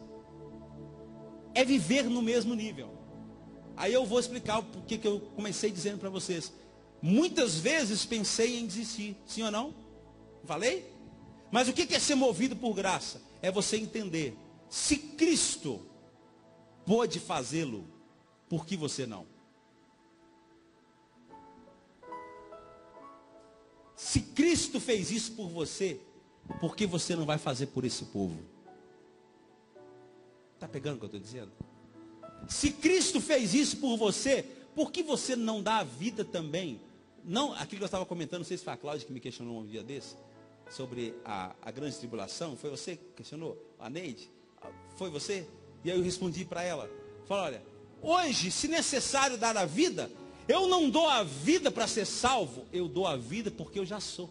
É viver no mesmo nível. Aí eu vou explicar o porquê que eu comecei dizendo para vocês. Muitas vezes pensei em desistir, sim ou não? Falei? Mas o que é ser movido por graça? É você entender, se Cristo pôde fazê-lo, por que você não? Se Cristo fez isso por você, por que você não vai fazer por esse povo? Está pegando o que eu estou dizendo? Se Cristo fez isso por você, por que você não dá a vida também? Não, aquilo que eu estava comentando, não sei se foi a Cláudia que me questionou um dia desse, sobre a grande tribulação. Foi você que questionou? A Neide? Foi você? E aí eu respondi para ela. Falei, olha, hoje, se necessário dar a vida, eu não dou a vida para ser salvo, eu dou a vida porque eu já sou.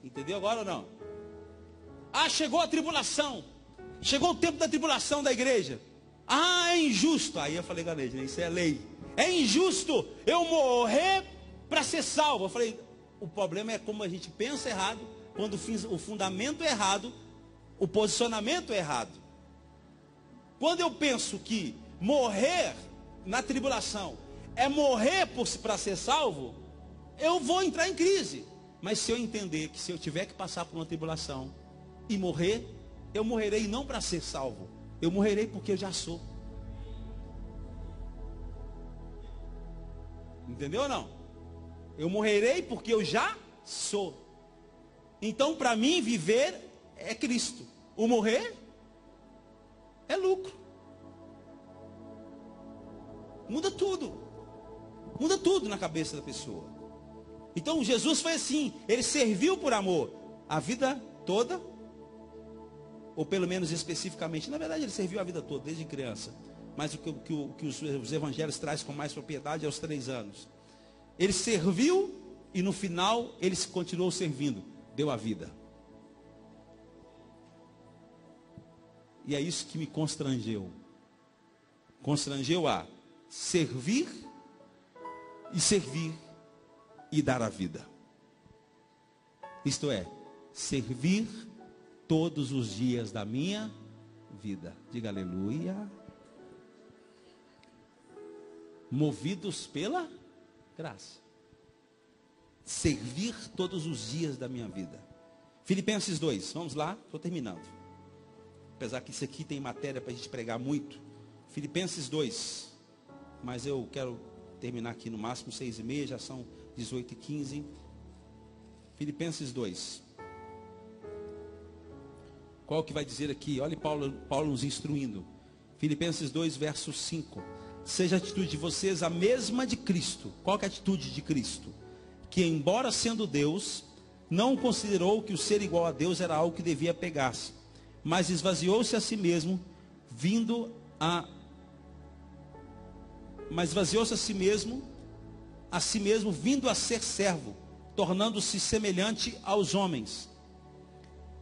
Entendeu agora ou não? Ah, chegou a tribulação. Chegou o tempo da tribulação da igreja. Ah, é injusto. Aí eu falei, galera, isso é lei. É injusto eu morrer para ser salvo. Eu falei, o problema é como a gente pensa errado, quando o fundamento é errado, o posicionamento é errado. Quando eu penso que morrer na tribulação é morrer para ser salvo, eu vou entrar em crise. Mas se eu entender que se eu tiver que passar por uma tribulação e morrer, eu morrerei não para ser salvo, eu morrerei porque eu já sou. Entendeu ou não? Eu morrerei porque eu já sou. Então para mim viver é Cristo, o morrer é lucro. Muda tudo na cabeça da pessoa. Então Jesus foi assim, ele serviu por amor a vida toda, ou pelo menos especificamente, na verdade ele serviu a vida toda, desde criança, mas o que os evangelhos trazem com mais propriedade é aos 3 anos. Ele serviu e no final ele continuou servindo, deu a vida. E é isso que me constrangeu. Constrangeu a servir e dar a vida. Isto é, servir todos os dias da minha vida. Diga aleluia. Movidos pela graça. Servir todos os dias da minha vida. Filipenses 2, vamos lá, estou terminando. Apesar que isso aqui tem matéria para a gente pregar muito. Filipenses 2, mas eu quero terminar aqui no máximo 6h30, já são 18h15. Filipenses 2. Qual que vai dizer aqui? Olha Paulo nos instruindo. Filipenses 2, verso 5. Seja a atitude de vocês a mesma de Cristo. Qual que é a atitude de Cristo? Que embora sendo Deus, não considerou que o ser igual a Deus era algo que devia pegar-se, mas esvaziou-se a si mesmo, vindo a ser servo, tornando-se semelhante aos homens.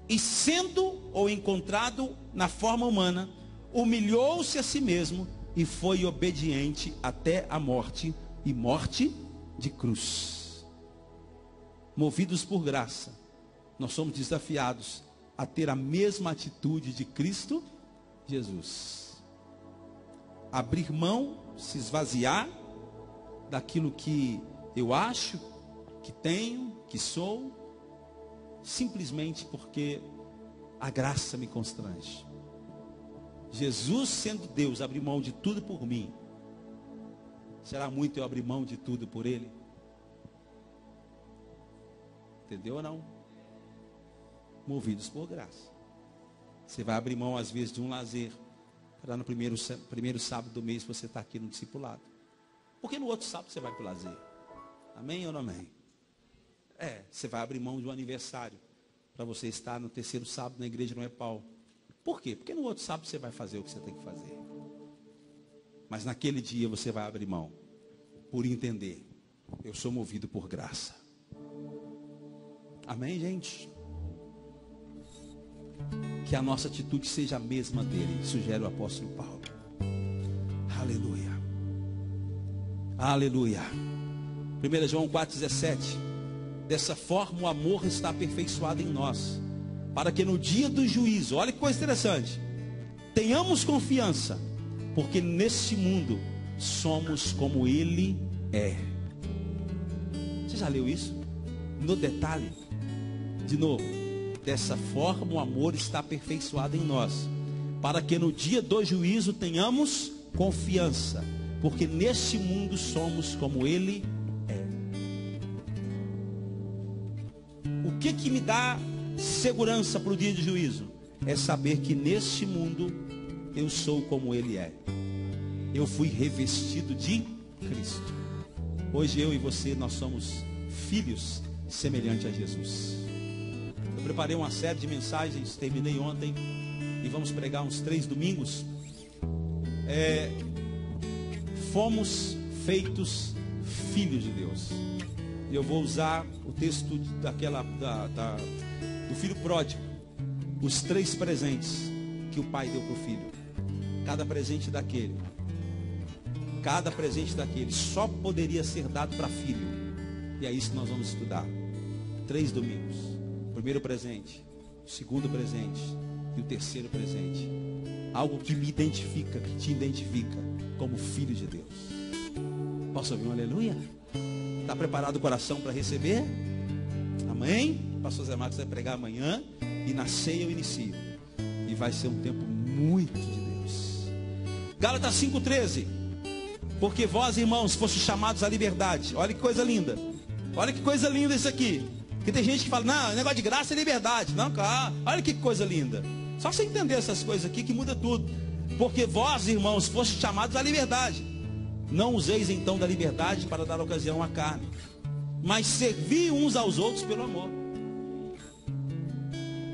E sendo ou encontrado na forma humana, humilhou-se a si mesmo e foi obediente até a morte, e morte de cruz. Movidos por graça, nós somos desafiados a ter a mesma atitude de Cristo Jesus. Abrir mão, se esvaziar daquilo que eu acho, que tenho, que sou, simplesmente porque a graça me constrange. Jesus, sendo Deus, abriu mão de tudo por mim. Será muito eu abrir mão de tudo por Ele? Entendeu ou não? Movidos por graça. Você vai abrir mão às vezes de um lazer, para no primeiro sábado do mês você estar aqui no discipulado. Porque no outro sábado você vai para o lazer. Amém ou não amém? Você vai abrir mão de um aniversário, para você estar no terceiro sábado na igreja, não é Paulo. Por quê? Porque no outro sábado você vai fazer o que você tem que fazer. Mas naquele dia você vai abrir mão, por entender, eu sou movido por graça. Amém, gente? Que a nossa atitude seja a mesma dele, sugere o apóstolo Paulo. Aleluia. Aleluia. 1 João 4,17. Dessa forma o amor está aperfeiçoado em nós, para que no dia do juízo, olha que coisa interessante, tenhamos confiança, porque nesse mundo somos como Ele é. Você já leu isso? No detalhe, de novo. Dessa forma o amor está aperfeiçoado em nós, para que no dia do juízo tenhamos confiança, porque nesse mundo somos como Ele é. O que me dá segurança para o dia de juízo? É saber que neste mundo eu sou como Ele é. Eu fui revestido de Cristo. Hoje eu e você, nós somos filhos semelhantes a Jesus. Eu preparei uma série de mensagens, terminei ontem, e vamos pregar uns 3 domingos. Fomos feitos filhos de Deus. Eu vou usar o texto do filho pródigo. Os 3 presentes que o pai deu para o filho. Cada presente daquele só poderia ser dado para filho. E é isso que nós vamos estudar. 3 domingos. O primeiro presente, o segundo presente e o terceiro presente. Algo que me identifica, que te identifica como filho de Deus. Posso ouvir um aleluia? Está preparado o coração para receber? Amém? O pastor Zé Marcos vai pregar amanhã e na ceia eu inicio. E vai ser um tempo muito de Deus. Gálatas 5,13. Porque vós, irmãos, fostes chamados à liberdade. Olha que coisa linda. Olha que coisa linda isso aqui. Porque tem gente que fala, não, negócio de graça é liberdade. Não, cara, olha que coisa linda. Só você entender essas coisas aqui que muda tudo. Porque vós, irmãos, fostes chamados à liberdade. Não useis então da liberdade para dar ocasião à carne, mas servi uns aos outros pelo amor.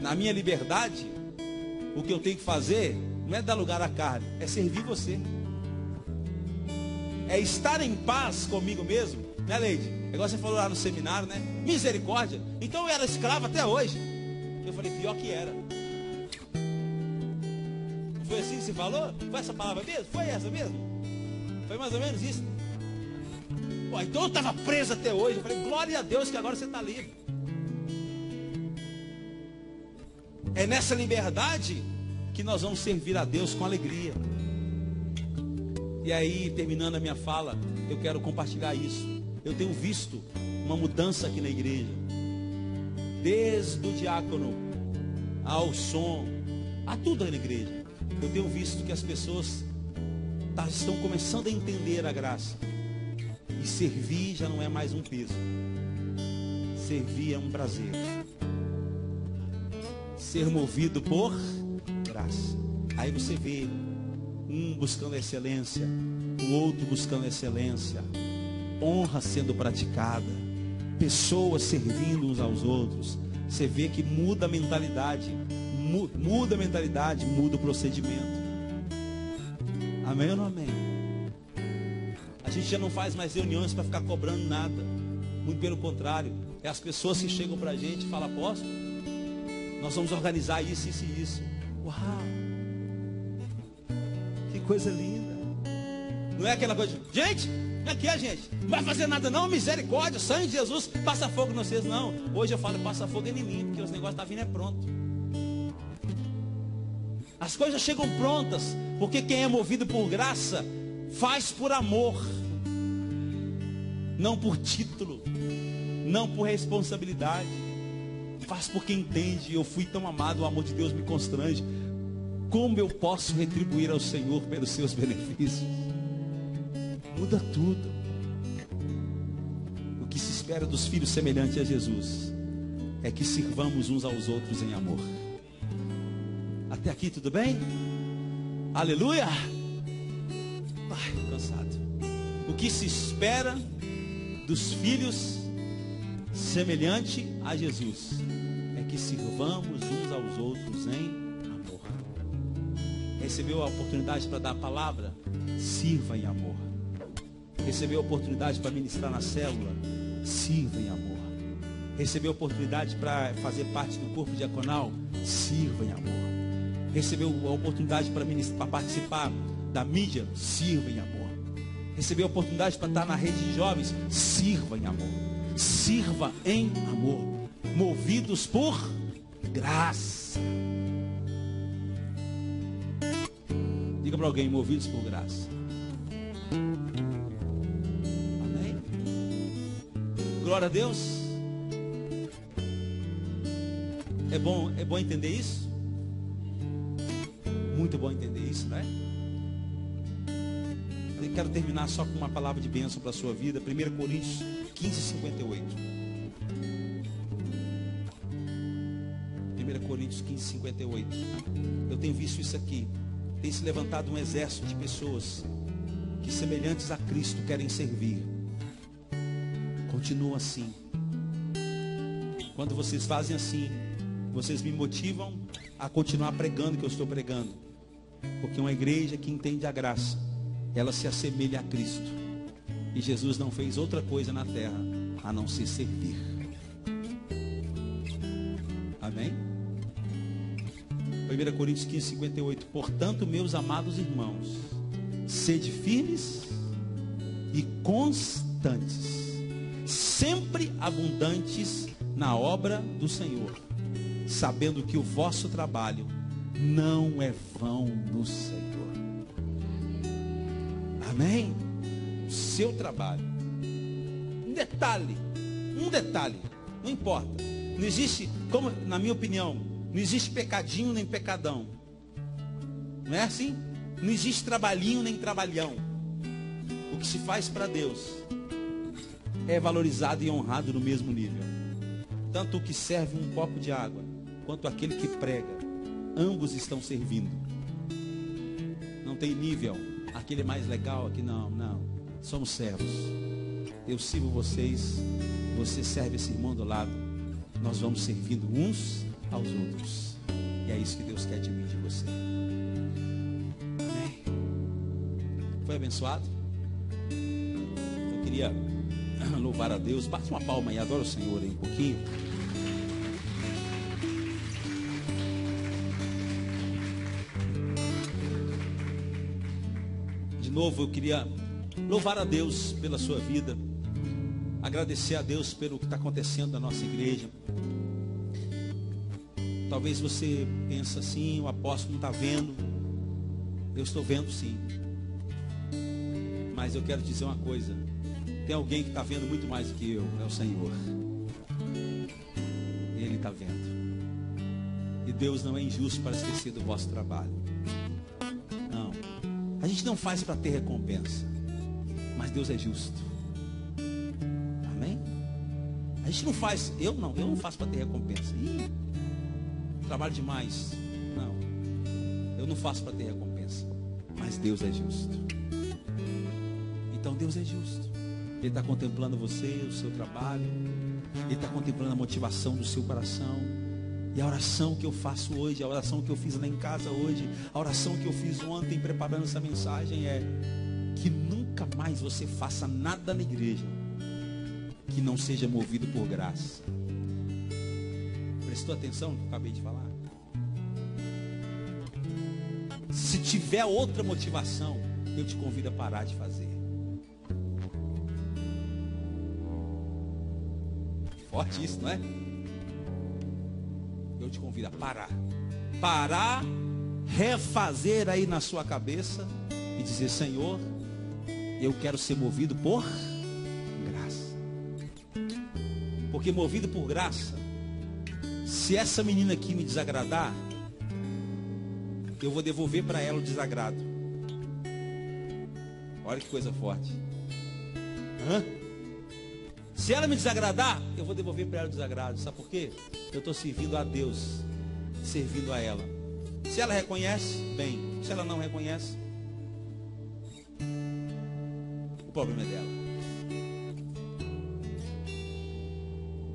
Na minha liberdade, o que eu tenho que fazer não é dar lugar à carne, é servir você. É estar em paz comigo mesmo, né, Leide? Igual você falou lá no seminário, né? Misericórdia. Então eu era escravo até hoje. Eu falei, pior que era. Não foi assim que você falou? Foi essa palavra mesmo? Foi essa mesmo? Foi mais ou menos isso. Pô, então eu estava preso até hoje. Eu falei, glória a Deus que agora você está livre. É nessa liberdade que nós vamos servir a Deus com alegria. E aí, terminando a minha fala, eu quero compartilhar isso. Eu tenho visto uma mudança aqui na igreja. Desde o diácono ao som, a tudo na igreja. Eu tenho visto que as pessoas estão começando a entender a graça. E servir já não é mais um peso. Servir é um prazer. Ser movido por graça. Aí você vê um buscando excelência, o outro buscando excelência, honra sendo praticada, pessoas servindo uns aos outros. Você vê que muda a mentalidade, muda a mentalidade, muda o procedimento. Amém ou não amém? A gente já não faz mais reuniões para ficar cobrando nada. Muito pelo contrário, é as pessoas que chegam para a gente e falam, apóstolo, nós vamos organizar isso, isso e isso. Uau! Que coisa linda. Não é aquela coisa, gente, aqui a gente, não vai fazer nada não, misericórdia, sangue de Jesus, passa fogo em vocês, não. Hoje eu falo, passa fogo em mim, porque os negócios estão vindo é pronto. As coisas chegam prontas, porque quem é movido por graça, faz por amor. Não por título, não por responsabilidade. Faz porque entende, eu fui tão amado, o amor de Deus me constrange. Como eu posso retribuir ao Senhor pelos seus benefícios? Muda tudo. O que se espera dos filhos semelhantes a Jesus é que sirvamos uns aos outros em amor. Até aqui tudo bem? Aleluia! Ai, cansado. O que se espera dos filhos semelhante a Jesus é que sirvamos uns aos outros em amor. Recebeu a oportunidade para dar a palavra? Sirva em amor. Recebeu a oportunidade para ministrar na célula? Sirva em amor. Recebeu a oportunidade para fazer parte do corpo diaconal? Sirva em amor. Recebeu a oportunidade para participar da mídia? Sirva em amor. Recebeu a oportunidade para estar na rede de jovens? Sirva em amor. Sirva em amor, movidos por graça. Diga para alguém: movidos por graça. Amém? Glória a Deus. É bom entender isso? Muito bom entender isso, não é? Eu quero terminar só com uma palavra de bênção para a sua vida. 1 Coríntios 15:58. 1 Coríntios 15:58. Eu tenho visto isso aqui. Tem se levantado um exército de pessoas que, semelhantes a Cristo, querem servir. Continua assim. Quando vocês fazem assim, vocês me motivam a continuar pregando o que eu estou pregando. Porque uma igreja que entende a graça, ela se assemelha a Cristo. E Jesus não fez outra coisa na terra a não ser servir. Amém? 1 Coríntios 15:58. Portanto, meus amados irmãos, sede firmes e constantes, sempre abundantes na obra do Senhor, sabendo que o vosso trabalho não é vão no Senhor. Amém? O seu trabalho. Um detalhe, não importa. Não existe, como na minha opinião, não existe pecadinho nem pecadão. Não é assim? Não existe trabalhinho nem trabalhão. O que se faz para Deus é valorizado e honrado no mesmo nível. Tanto o que serve um copo de água, quanto aquele que prega, ambos estão servindo. Não tem nível, aquele é mais legal, aqui não. Somos servos. Eu sirvo vocês, você serve esse irmão do lado. Nós vamos servindo uns aos outros. E é isso que Deus quer de mim e de você. Amém? Foi abençoado? Eu queria louvar a Deus. Bate uma palma aí, adora o Senhor aí um pouquinho. De novo, eu queria louvar a Deus pela sua vida, agradecer a Deus pelo que está acontecendo na nossa igreja. Talvez você pense assim: o apóstolo não está vendo. Eu estou vendo sim. Mas eu quero dizer uma coisa: tem alguém que está vendo muito mais do que eu, é o Senhor. Ele está vendo. E Deus não é injusto para esquecer do vosso trabalho. Não. A gente não faz para ter recompensa, mas Deus é justo. Amém? A gente não faz, eu não faço para ter recompensa. Trabalho demais. Não. Eu não faço para ter recompensa, mas Deus é justo. Então Deus é justo. Ele está contemplando você, o seu trabalho. Ele está contemplando a motivação do seu coração. E a oração que eu faço hoje, a oração que eu fiz lá em casa hoje, a oração que eu fiz ontem preparando essa mensagem é que nunca mais você faça nada na igreja que não seja movido por graça. Prestou atenção no que eu acabei de falar? Se tiver outra motivação, eu te convido a parar de fazer. Forte isso, não é? Eu te convido a parar, refazer aí na sua cabeça e dizer: Senhor, eu quero ser movido por graça. Porque movido por graça, se essa menina aqui me desagradar, eu vou devolver para ela o desagrado. Olha que coisa forte. Se ela me desagradar, eu vou devolver para ela o desagrado. Sabe por quê? Eu estou servindo a Deus, servindo a ela. Se ela reconhece, bem. Se ela não reconhece, o problema é dela.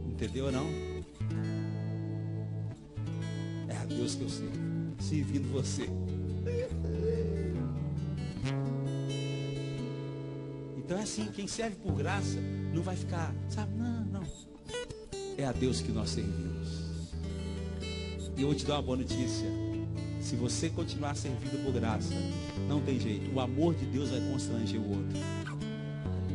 Entendeu ou não? É a Deus que eu sirvo, servindo você. Então é assim, quem serve por graça não vai ficar, sabe, não. É a Deus que nós servimos. E eu vou te dar uma boa notícia: se você continuar servindo por graça, não tem jeito, o amor de Deus vai constranger o outro.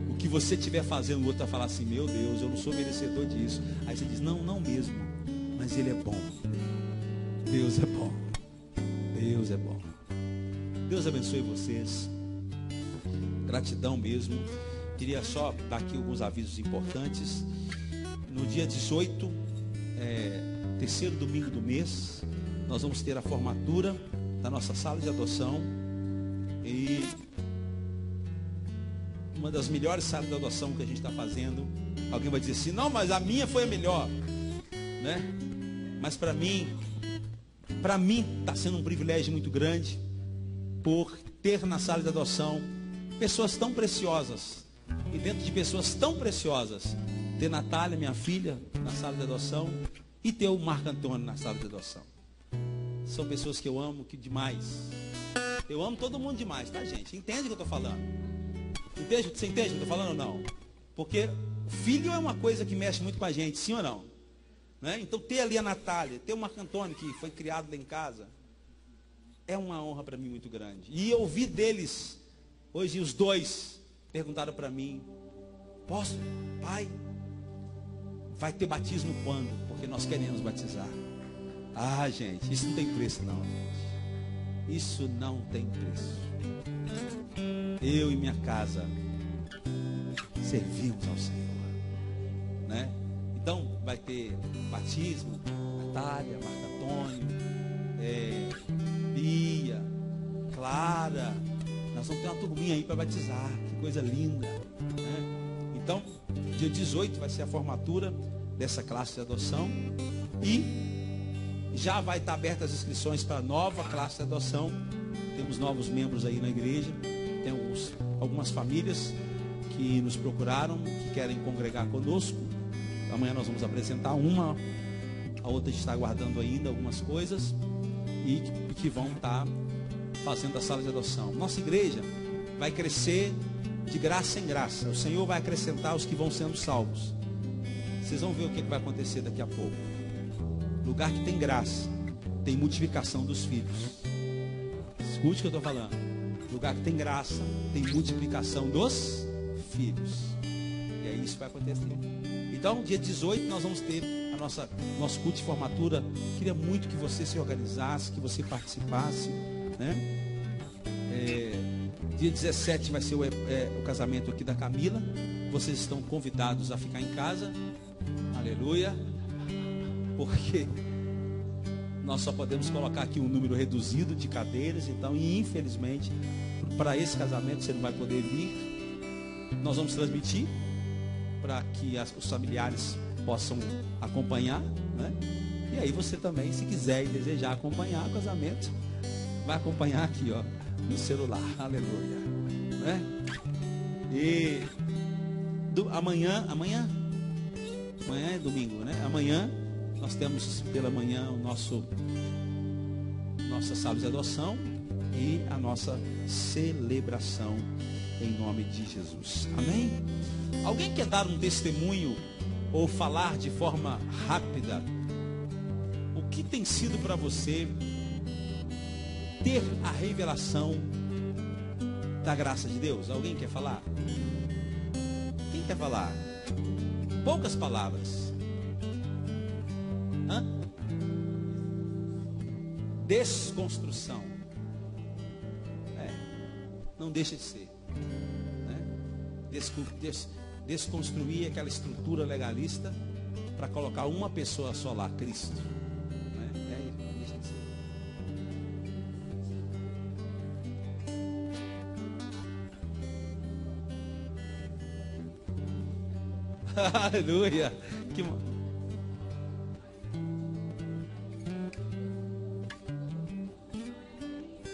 O que você estiver fazendo, o outro vai falar assim: meu Deus, eu não sou merecedor disso. Aí você diz: não, não mesmo, mas Ele é bom. Deus é bom. Deus é bom. Deus abençoe vocês. Gratidão mesmo. Queria só dar aqui alguns avisos importantes. No dia 18, terceiro domingo do mês, nós vamos ter a formatura da nossa sala de adoção. E uma das melhores salas de adoção que a gente está fazendo. Alguém vai dizer assim: não, mas a minha foi a melhor, né? Mas para mim está sendo um privilégio muito grande por ter na sala de adoção pessoas tão preciosas. E dentro de pessoas tão preciosas, ter Natália, minha filha, na sala de adoção, e ter o Marco Antônio na sala de adoção. São pessoas que eu amo demais. Eu amo todo mundo demais, tá, gente? Entende o que eu estou falando? Entende? Você entende o que eu estou falando ou não? Porque filho é uma coisa que mexe muito com a gente, sim ou não? Né? Então ter ali a Natália, ter o Marco Antônio, que foi criado lá em casa, é uma honra para mim muito grande. E eu ouvi deles, hoje os dois perguntaram para mim: posso, pai, vai ter batismo quando? Porque nós queremos batizar. Ah, gente, isso não tem preço não, gente. Isso não tem preço. Eu e minha casa servimos ao Senhor, né? Então vai ter batismo, Natália, Marco Antônio, Bia, Clara. Nós vamos ter uma turminha aí para batizar. Que coisa linda, né? Então, dia 18 vai ser a formatura dessa classe de adoção. E já vai estar abertas as inscrições para a nova classe de adoção. Temos novos membros aí na igreja. Tem algumas famílias que nos procuraram, que querem congregar conosco. Amanhã nós vamos apresentar uma. A outra está aguardando ainda algumas coisas. E que vão estar fazendo a sala de adoção. Nossa igreja vai crescer de graça em graça. O Senhor vai acrescentar os que vão sendo salvos. Vocês vão ver o que vai acontecer daqui a pouco. Lugar que tem graça, tem multiplicação dos filhos. Escute o que eu estou falando. Lugar que tem graça, tem multiplicação dos filhos. E é isso que vai acontecer. Então, dia 18 nós vamos ter nosso culto de formatura. Queria muito que você se organizasse, que você participasse, né? Dia 17 vai ser o casamento aqui da Camila. Vocês estão convidados a ficar em casa. Aleluia. Porque nós só podemos colocar aqui um número reduzido de cadeiras. Então, e infelizmente, para esse casamento você não vai poder vir. Nós vamos transmitir para que os familiares possam acompanhar, né? E aí você também, se quiser e desejar acompanhar o casamento, vai acompanhar aqui, ó, no celular. Aleluia, né? E amanhã é domingo, né? Amanhã nós temos pela manhã nossa sala de adoção e a nossa celebração em nome de Jesus. Amém? Alguém quer dar um testemunho ou falar de forma rápida o que tem sido para você ter a revelação da graça de Deus? Alguém quer falar? Quem quer falar? Poucas palavras. Desconstrução. Não deixa de ser, né? Desconstruir aquela estrutura legalista para colocar uma pessoa só lá, Cristo, né? Não deixa de ser. Aleluia.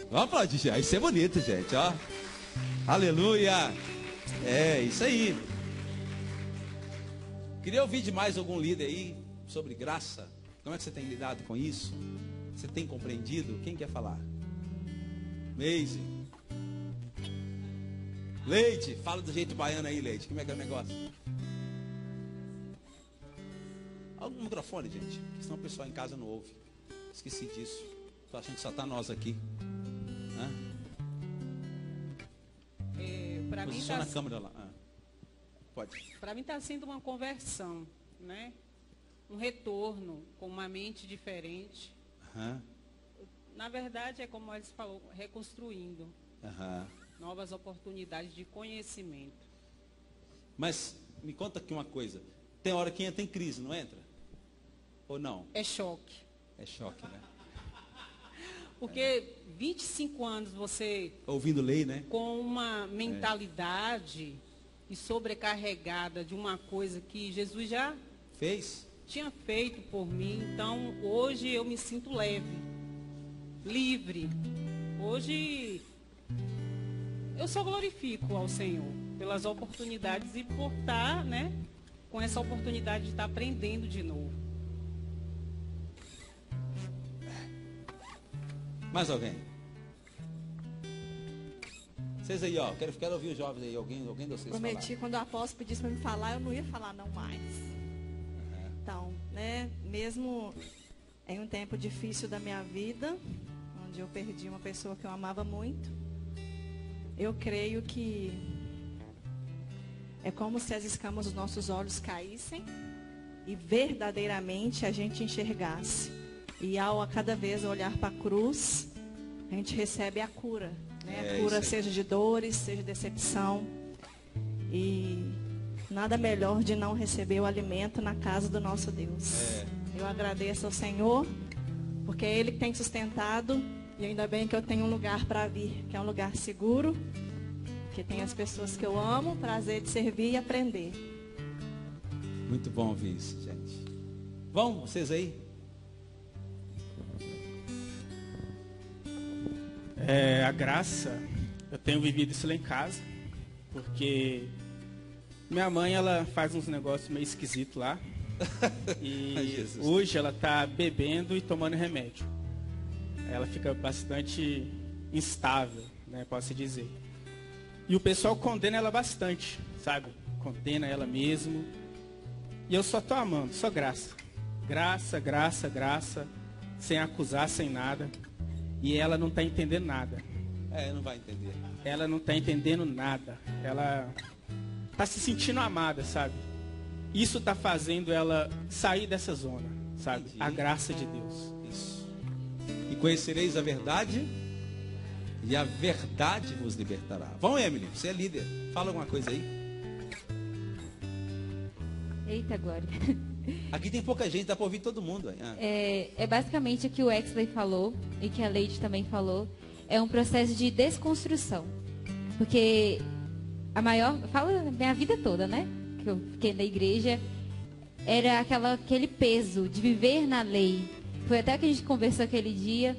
Vamos aplaudir, gente. Isso é bonito, gente, ó. Aleluia. É isso aí. Queria ouvir de mais algum líder aí sobre graça. Como é que você tem lidado com isso? Você tem compreendido? Quem quer falar? Meise. Leite, fala do jeito baiano aí, Leite. Como é que é o negócio? Algum microfone, gente, senão o pessoal em casa não ouve. Esqueci disso. Tô achando que só tá nós aqui. Para mim posiciona tá... a câmera lá. Pode. Para mim está sendo uma conversão, né? Um retorno com uma mente diferente. Aham. Na verdade, é como eles falou, reconstruindo Aham. novas oportunidades de conhecimento. Mas me conta aqui uma coisa. Tem hora que entra em crise, não entra? Ou não? É choque. É choque, né? Porque 25 anos você Ouvindo lei, né? com uma mentalidade e sobrecarregada de uma coisa que Jesus já Fez? tinha feito por mim. Então, hoje eu me sinto leve, livre. Hoje eu só glorifico ao Senhor pelas oportunidades e por estar, né, com essa oportunidade de estar aprendendo de novo. Mais alguém? Vocês aí, ó. Quero ouvir os jovens aí. Alguém de vocês Prometi, falar. quando o apóstolo pedisse para me falar, eu não ia falar não mais. Então, né, mesmo em um tempo difícil da minha vida, onde eu perdi uma pessoa que eu amava muito, eu creio que é como se as escamas dos nossos olhos caíssem e verdadeiramente a gente enxergasse. E ao a cada vez olhar para a cruz, a gente recebe a cura. Né? A cura seja de dores, seja de decepção. E nada melhor de não receber o alimento na casa do nosso Deus. Eu agradeço ao Senhor, porque é Ele que tem sustentado. E ainda bem que eu tenho um lugar para vir, que é um lugar seguro, que tem as pessoas que eu amo, prazer de servir e aprender. Muito bom ouvir isso, gente. Vão, vocês aí? A graça, eu tenho vivido isso lá em casa, porque minha mãe, ela faz uns negócios meio esquisitos lá, e hoje ela está bebendo e tomando remédio. Ela fica bastante instável, né, posso dizer. E o pessoal condena ela bastante, sabe? Condena ela mesmo. E eu só estou amando, só graça. Graça, graça, graça, sem acusar, sem nada. E ela não está entendendo nada. Não vai entender. Ela não está entendendo nada. Ela está se sentindo amada, sabe? Isso está fazendo ela sair dessa zona, sabe? Entendi. A graça de Deus. Isso. E conhecereis a verdade, e a verdade vos libertará. Vamos, Emily, você é líder. Fala alguma coisa aí. Eita, Glória. Aqui tem pouca gente, dá para ouvir todo mundo. É basicamente o que o Exley falou e que a Leide também falou. É um processo de desconstrução. Porque fala minha vida toda, né? Que eu fiquei na igreja, era aquele peso de viver na lei. Foi até que a gente conversou aquele dia.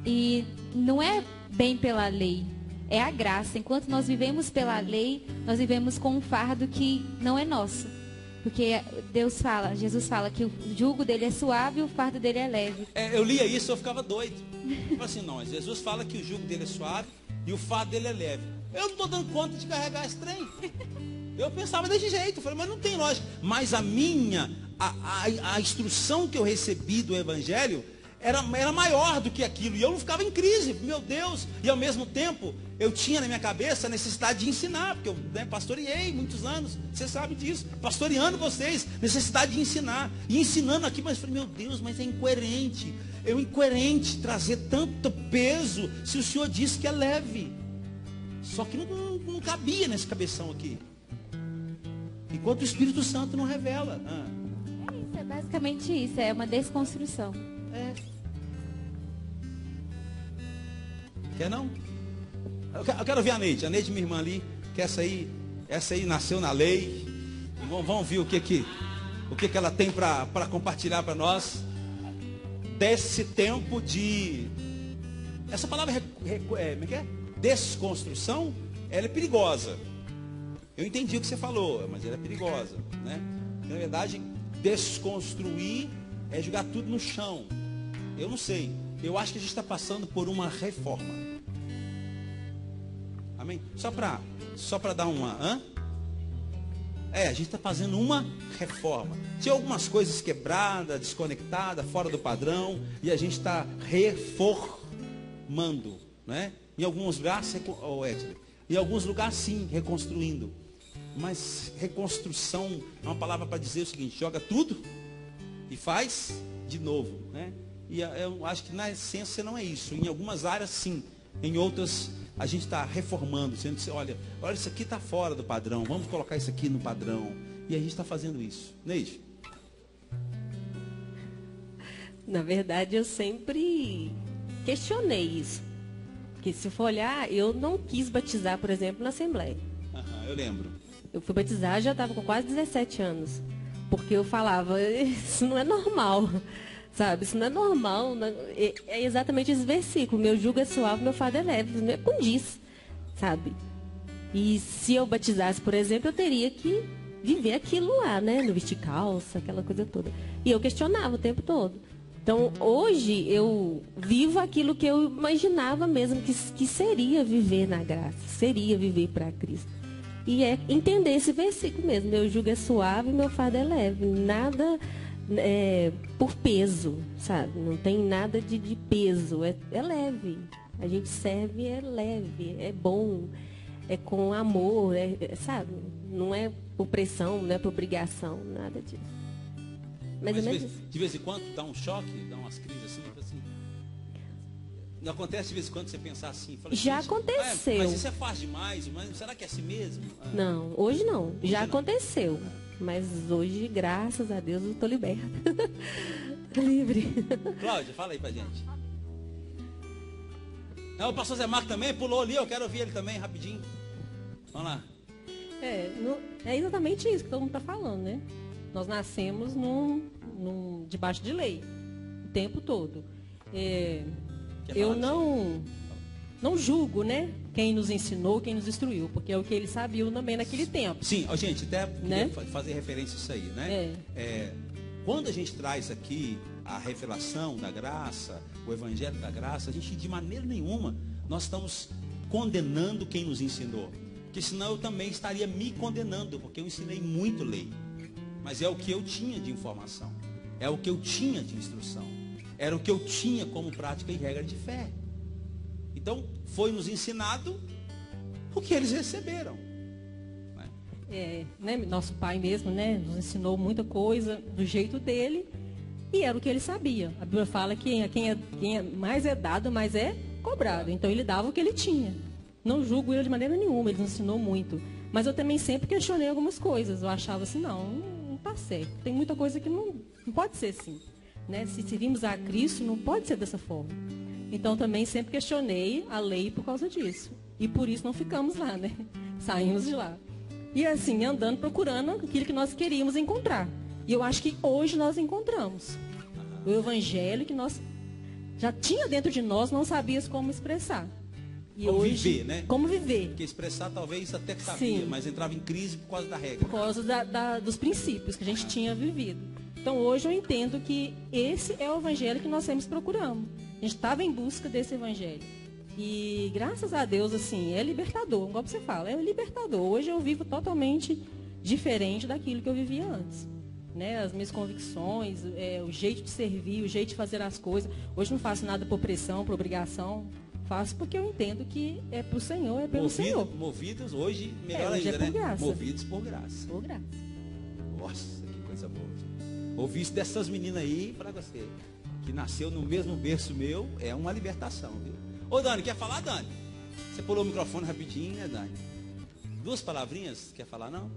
E não é bem pela lei, é a graça. Enquanto nós vivemos pela lei, nós vivemos com um fardo que não é nosso. Porque Jesus fala que o jugo dele é suave e o fardo dele é leve. Eu lia isso e eu ficava doido. Eu falei assim, não, Jesus fala que o jugo dele é suave e o fardo dele é leve. Eu não estou dando conta de carregar esse trem. Eu pensava desse jeito. Eu falei, mas não tem lógica. Mas a instrução que eu recebi do Evangelho era maior do que aquilo. E eu não ficava em crise, meu Deus. E ao mesmo tempo, eu tinha na minha cabeça a necessidade de ensinar. Porque eu pastoreei muitos anos. Vocês sabem disso. Pastoreando vocês. Necessidade de ensinar. E ensinando aqui, mas eu falei, meu Deus, mas é incoerente. É incoerente trazer tanto peso se o Senhor disse que é leve. Só que não cabia nesse cabeção aqui. Enquanto o Espírito Santo não revela. É basicamente isso. É uma desconstrução. Quer não? Eu quero ver a Neide, minha irmã ali, que essa aí nasceu na lei. Vamos ver o que ela tem para compartilhar para nós desse tempo de. Essa palavra como é que é? Desconstrução, ela é perigosa. Eu entendi o que você falou, mas ela é perigosa, né? Na verdade, desconstruir é jogar tudo no chão. Eu não sei. Eu acho que a gente está passando por uma reforma. Amém? Só para dar uma... a gente está fazendo uma reforma. Tinha algumas coisas quebradas, desconectadas, fora do padrão. E a gente está reformando. Né? Em alguns lugares, em alguns lugares sim, reconstruindo. Mas reconstrução é uma palavra para dizer o seguinte: joga tudo e faz de novo, né? E eu acho que na essência não é isso. Em algumas áreas sim, em outras a gente está reformando, sendo que olha, isso aqui está fora do padrão, vamos colocar isso aqui no padrão. E a gente está fazendo isso. Neide? Na verdade, eu sempre questionei isso. Porque se for olhar, eu não quis batizar, por exemplo, na Assembleia. Eu lembro. Eu fui batizar, já estava com quase 17 anos. Porque eu falava, isso não é normal, sabe? Isso não é normal. Não é exatamente esse versículo. Meu jugo é suave, meu fardo é leve. Isso não é condiz, sabe? E se eu batizasse, por exemplo, eu teria que viver aquilo lá, né? No vestir calça, aquela coisa toda. E eu questionava o tempo todo. Então, hoje, eu vivo aquilo que eu imaginava mesmo que seria viver na graça, seria viver para Cristo. E é entender esse versículo mesmo. Meu jugo é suave, meu fardo é leve. Nada por peso, sabe? Não tem nada de peso. É leve. A gente serve, é leve, é bom, é com amor, sabe? Não é por pressão, não é por obrigação, nada disso. Mas de vez em quando dá um choque, dá umas crises assim. Não acontece de vez em quando você pensar assim? Fala, já aconteceu. Mas isso é fácil demais, mas será que é assim mesmo? Não, hoje não. Hoje já aconteceu. Mas hoje, graças a Deus, eu estou liberta. Livre. Cláudia, fala aí pra gente. O pastor Zé Marco também pulou ali, eu quero ouvir ele também, rapidinho. Vamos lá. É exatamente isso que todo mundo está falando, né? Nós nascemos debaixo de lei, o tempo todo. Eu não julgo, né? Quem nos ensinou, quem nos instruiu, porque é o que eles sabiam também naquele tempo. Sim, gente, até queria fazer referência a isso aí, né? Quando a gente traz aqui a revelação da graça, o evangelho da graça, a gente de maneira nenhuma nós estamos condenando quem nos ensinou. Porque senão eu também estaria me condenando, porque eu ensinei muito lei. Mas é o que eu tinha de informação. É o que eu tinha de instrução. Era o que eu tinha como prática e regra de fé. Então, foi nos ensinado o que eles receberam. Né? Nosso pai mesmo, né, nos ensinou muita coisa do jeito dele. E era o que ele sabia. A Bíblia fala que quem mais é dado, mais é cobrado. Então, ele dava o que ele tinha. Não julgo ele de maneira nenhuma, ele nos ensinou muito. Mas eu também sempre questionei algumas coisas. Eu achava assim, não está certo. Tem muita coisa que não pode ser assim. Né? Se servimos a Cristo, não pode ser dessa forma. Então, também sempre questionei a lei por causa disso. E por isso não ficamos lá, né? Saímos de lá. E assim, andando, procurando aquilo que nós queríamos encontrar. E eu acho que hoje nós encontramos. O evangelho que nós já tinha dentro de nós, não sabíamos como expressar. E como hoje, viver, né? Como viver. Porque expressar talvez até sabia, sim, mas entrava em crise por causa da regra. Por causa dos princípios que a gente tinha vivido. Então hoje eu entendo que esse é o evangelho que nós sempre procuramos. A gente estava em busca desse evangelho. E graças a Deus, assim, é libertador. Igual você fala, é libertador. Hoje eu vivo totalmente diferente daquilo que eu vivia antes. Né? As minhas convicções, o jeito de servir, o jeito de fazer as coisas. Hoje não faço nada por pressão, por obrigação. Faço porque eu entendo que é para o Senhor, é pelo Senhor. Movidos hoje, melhor hoje ainda, por graça. Movidos por graça. Por graça. Nossa, que coisa boa. Ouvir isso dessas meninas aí, para você, que nasceu no mesmo berço meu, é uma libertação, viu? Ô, Dani, quer falar, Dani? Você pulou o microfone rapidinho, né, Dani? 2 palavrinhas, quer falar, não?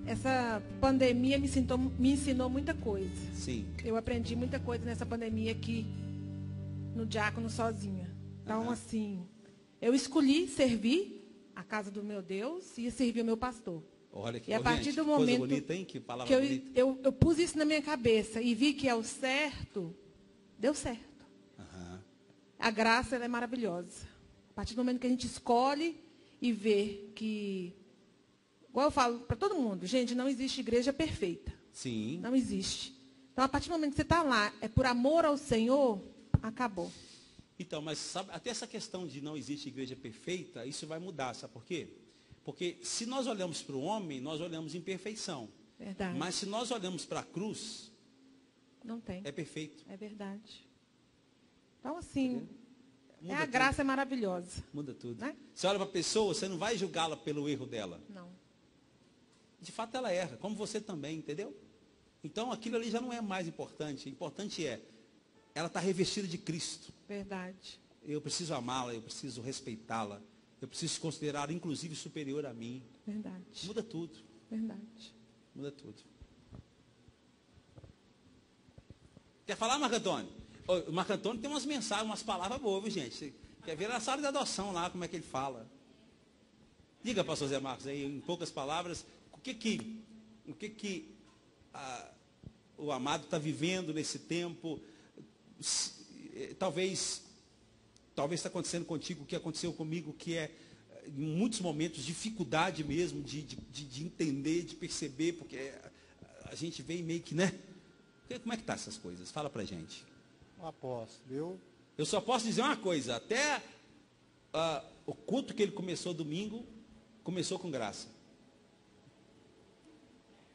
Essa pandemia me ensinou muita coisa. Sim. Eu aprendi muita coisa nessa pandemia aqui, no Diácono sozinha. Então, assim, eu escolhi servir a casa do meu Deus e servir o meu pastor. Olha que, e a partir do momento coisa bonita, hein? Que palavra que bonita. eu pus isso na minha cabeça e vi que é o certo, deu certo. A graça, ela é maravilhosa. A partir do momento que a gente escolhe e vê que... Igual eu falo para todo mundo, gente, não existe igreja perfeita. Sim. Não existe. Então, a partir do momento que você está lá, é por amor ao Senhor, acabou. Então, mas sabe, até essa questão de não existe igreja perfeita, isso vai mudar, sabe por quê? Porque se nós olhamos para o homem, nós olhamos em perfeição. Verdade. Mas se nós olhamos para a cruz, não tem. É perfeito. É verdade. Então, assim, A graça é maravilhosa. Muda tudo. Né? Você olha para a pessoa, você não vai julgá-la pelo erro dela. Não. De fato ela erra, como você também, entendeu? Então aquilo ali já não é mais importante. O importante é, ela está revestida de Cristo. Verdade. Eu preciso amá-la, eu preciso respeitá-la. Eu preciso considerar, inclusive, superior a mim. Verdade. Muda tudo. Verdade. Muda tudo. Quer falar, Marco Antônio? O Marco Antônio tem umas mensagens, umas palavras boas, viu, gente? Você quer ver na sala de adoção lá, como é que ele fala. Diga, pastor Zé Marcos, aí, em poucas palavras, o que o amado está vivendo nesse tempo. Talvez está acontecendo contigo o que aconteceu comigo, que é, em muitos momentos, dificuldade mesmo de entender, de perceber, porque a gente vem meio que, né? Como é que tá essas coisas? Fala pra gente. Apóstolo, eu só posso dizer uma coisa, até o culto que ele começou domingo, começou com graça.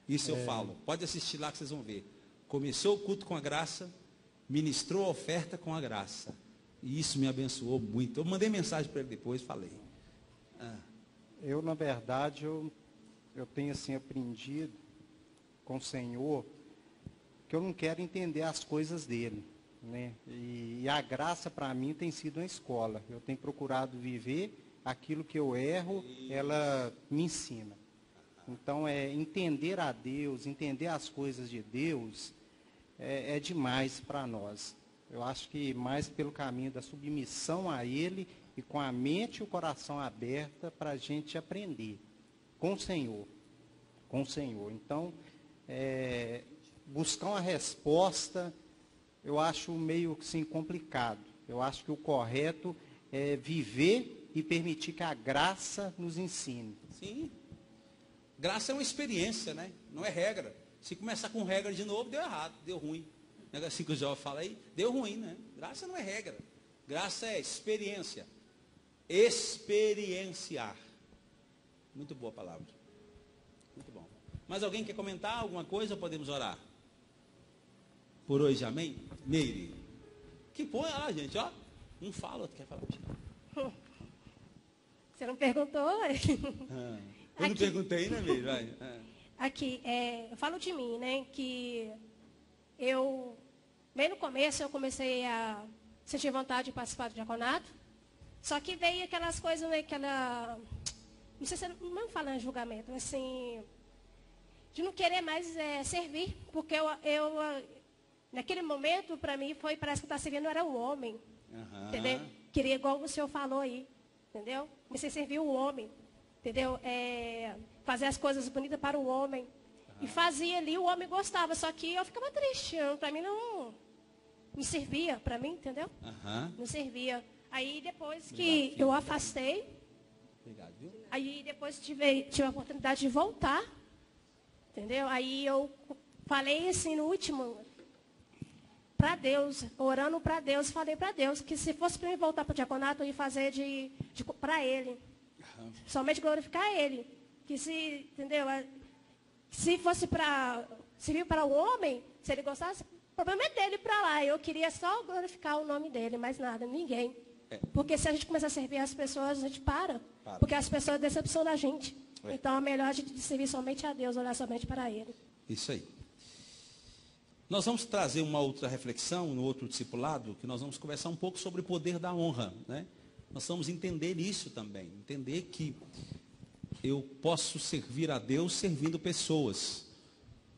Isso eu falo, pode assistir lá que vocês vão ver. Começou o culto com a graça, ministrou a oferta com a graça. E isso me abençoou muito. Eu mandei mensagem para ele depois, falei. Eu, na verdade, eu tenho assim aprendido com o Senhor que eu não quero entender as coisas dele, né? E a graça para mim tem sido uma escola. Eu tenho procurado viver aquilo que eu erro, ela me ensina. Então, entender a Deus, entender as coisas de Deus, é demais para nós. Eu acho que mais pelo caminho da submissão a Ele e com a mente e o coração aberta para a gente aprender com o Senhor. Com o Senhor. Então, buscar uma resposta, eu acho meio assim complicado. Eu acho que o correto é viver e permitir que a graça nos ensine. Sim. Graça é uma experiência, né? Não é regra. Se começar com regra de novo, deu errado, deu ruim. O negocinho que o João fala aí, deu ruim, né? Graça não é regra. Graça é experiência. Experienciar. Muito boa a palavra. Muito bom. Mais alguém quer comentar alguma coisa ou podemos orar? Por hoje, amém? Meire. Que põe lá, gente, ó. Um fala, outro quer falar. Você não perguntou? Eu não perguntei, né, Meire? Vai. Aqui, eu falo de mim, né? Que eu, bem no começo, eu comecei a sentir vontade de participar do diaconato. Só que veio aquelas coisas, né? Não sei se não falando de julgamento, assim, de não querer mais servir, porque eu naquele momento, para mim, parece que estar servindo era o homem. Entendeu? Queria, igual o senhor falou aí, entendeu? Comecei a servir o homem, entendeu? Fazer as coisas bonitas para o homem. E fazia ali, o homem gostava, só que eu ficava triste. Para mim não me servia, para mim, entendeu? Não servia. Aí depois que eu afastei, aí depois tive a oportunidade de voltar, entendeu? Aí eu falei assim no último, para Deus, orando para Deus, falei para Deus que se fosse para mim voltar para o diaconato, eu ia fazer para Ele. Somente glorificar Ele. Que se, entendeu? Se fosse para servir para o homem, se ele gostasse, o problema é dele para lá. Eu queria só glorificar o nome dele, mais nada, ninguém. Porque se a gente começar a servir as pessoas, a gente para. Porque as pessoas decepcionam a gente. Então é melhor a gente servir somente a Deus, olhar somente para Ele. Isso aí. Nós vamos trazer uma outra reflexão no outro discipulado, que nós vamos conversar um pouco sobre o poder da honra, né? Nós vamos entender isso também, entender que eu posso servir a Deus servindo pessoas,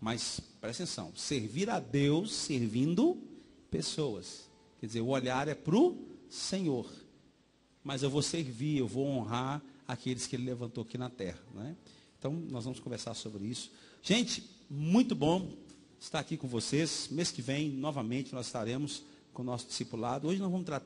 mas presta atenção, servir a Deus servindo pessoas, quer dizer, o olhar é para o Senhor, mas eu vou servir, eu vou honrar aqueles que Ele levantou aqui na terra, né? Então nós vamos conversar sobre isso. Gente, muito bom estar aqui com vocês. Mês que vem, novamente, nós estaremos com o nosso discipulado. Hoje nós vamos tratar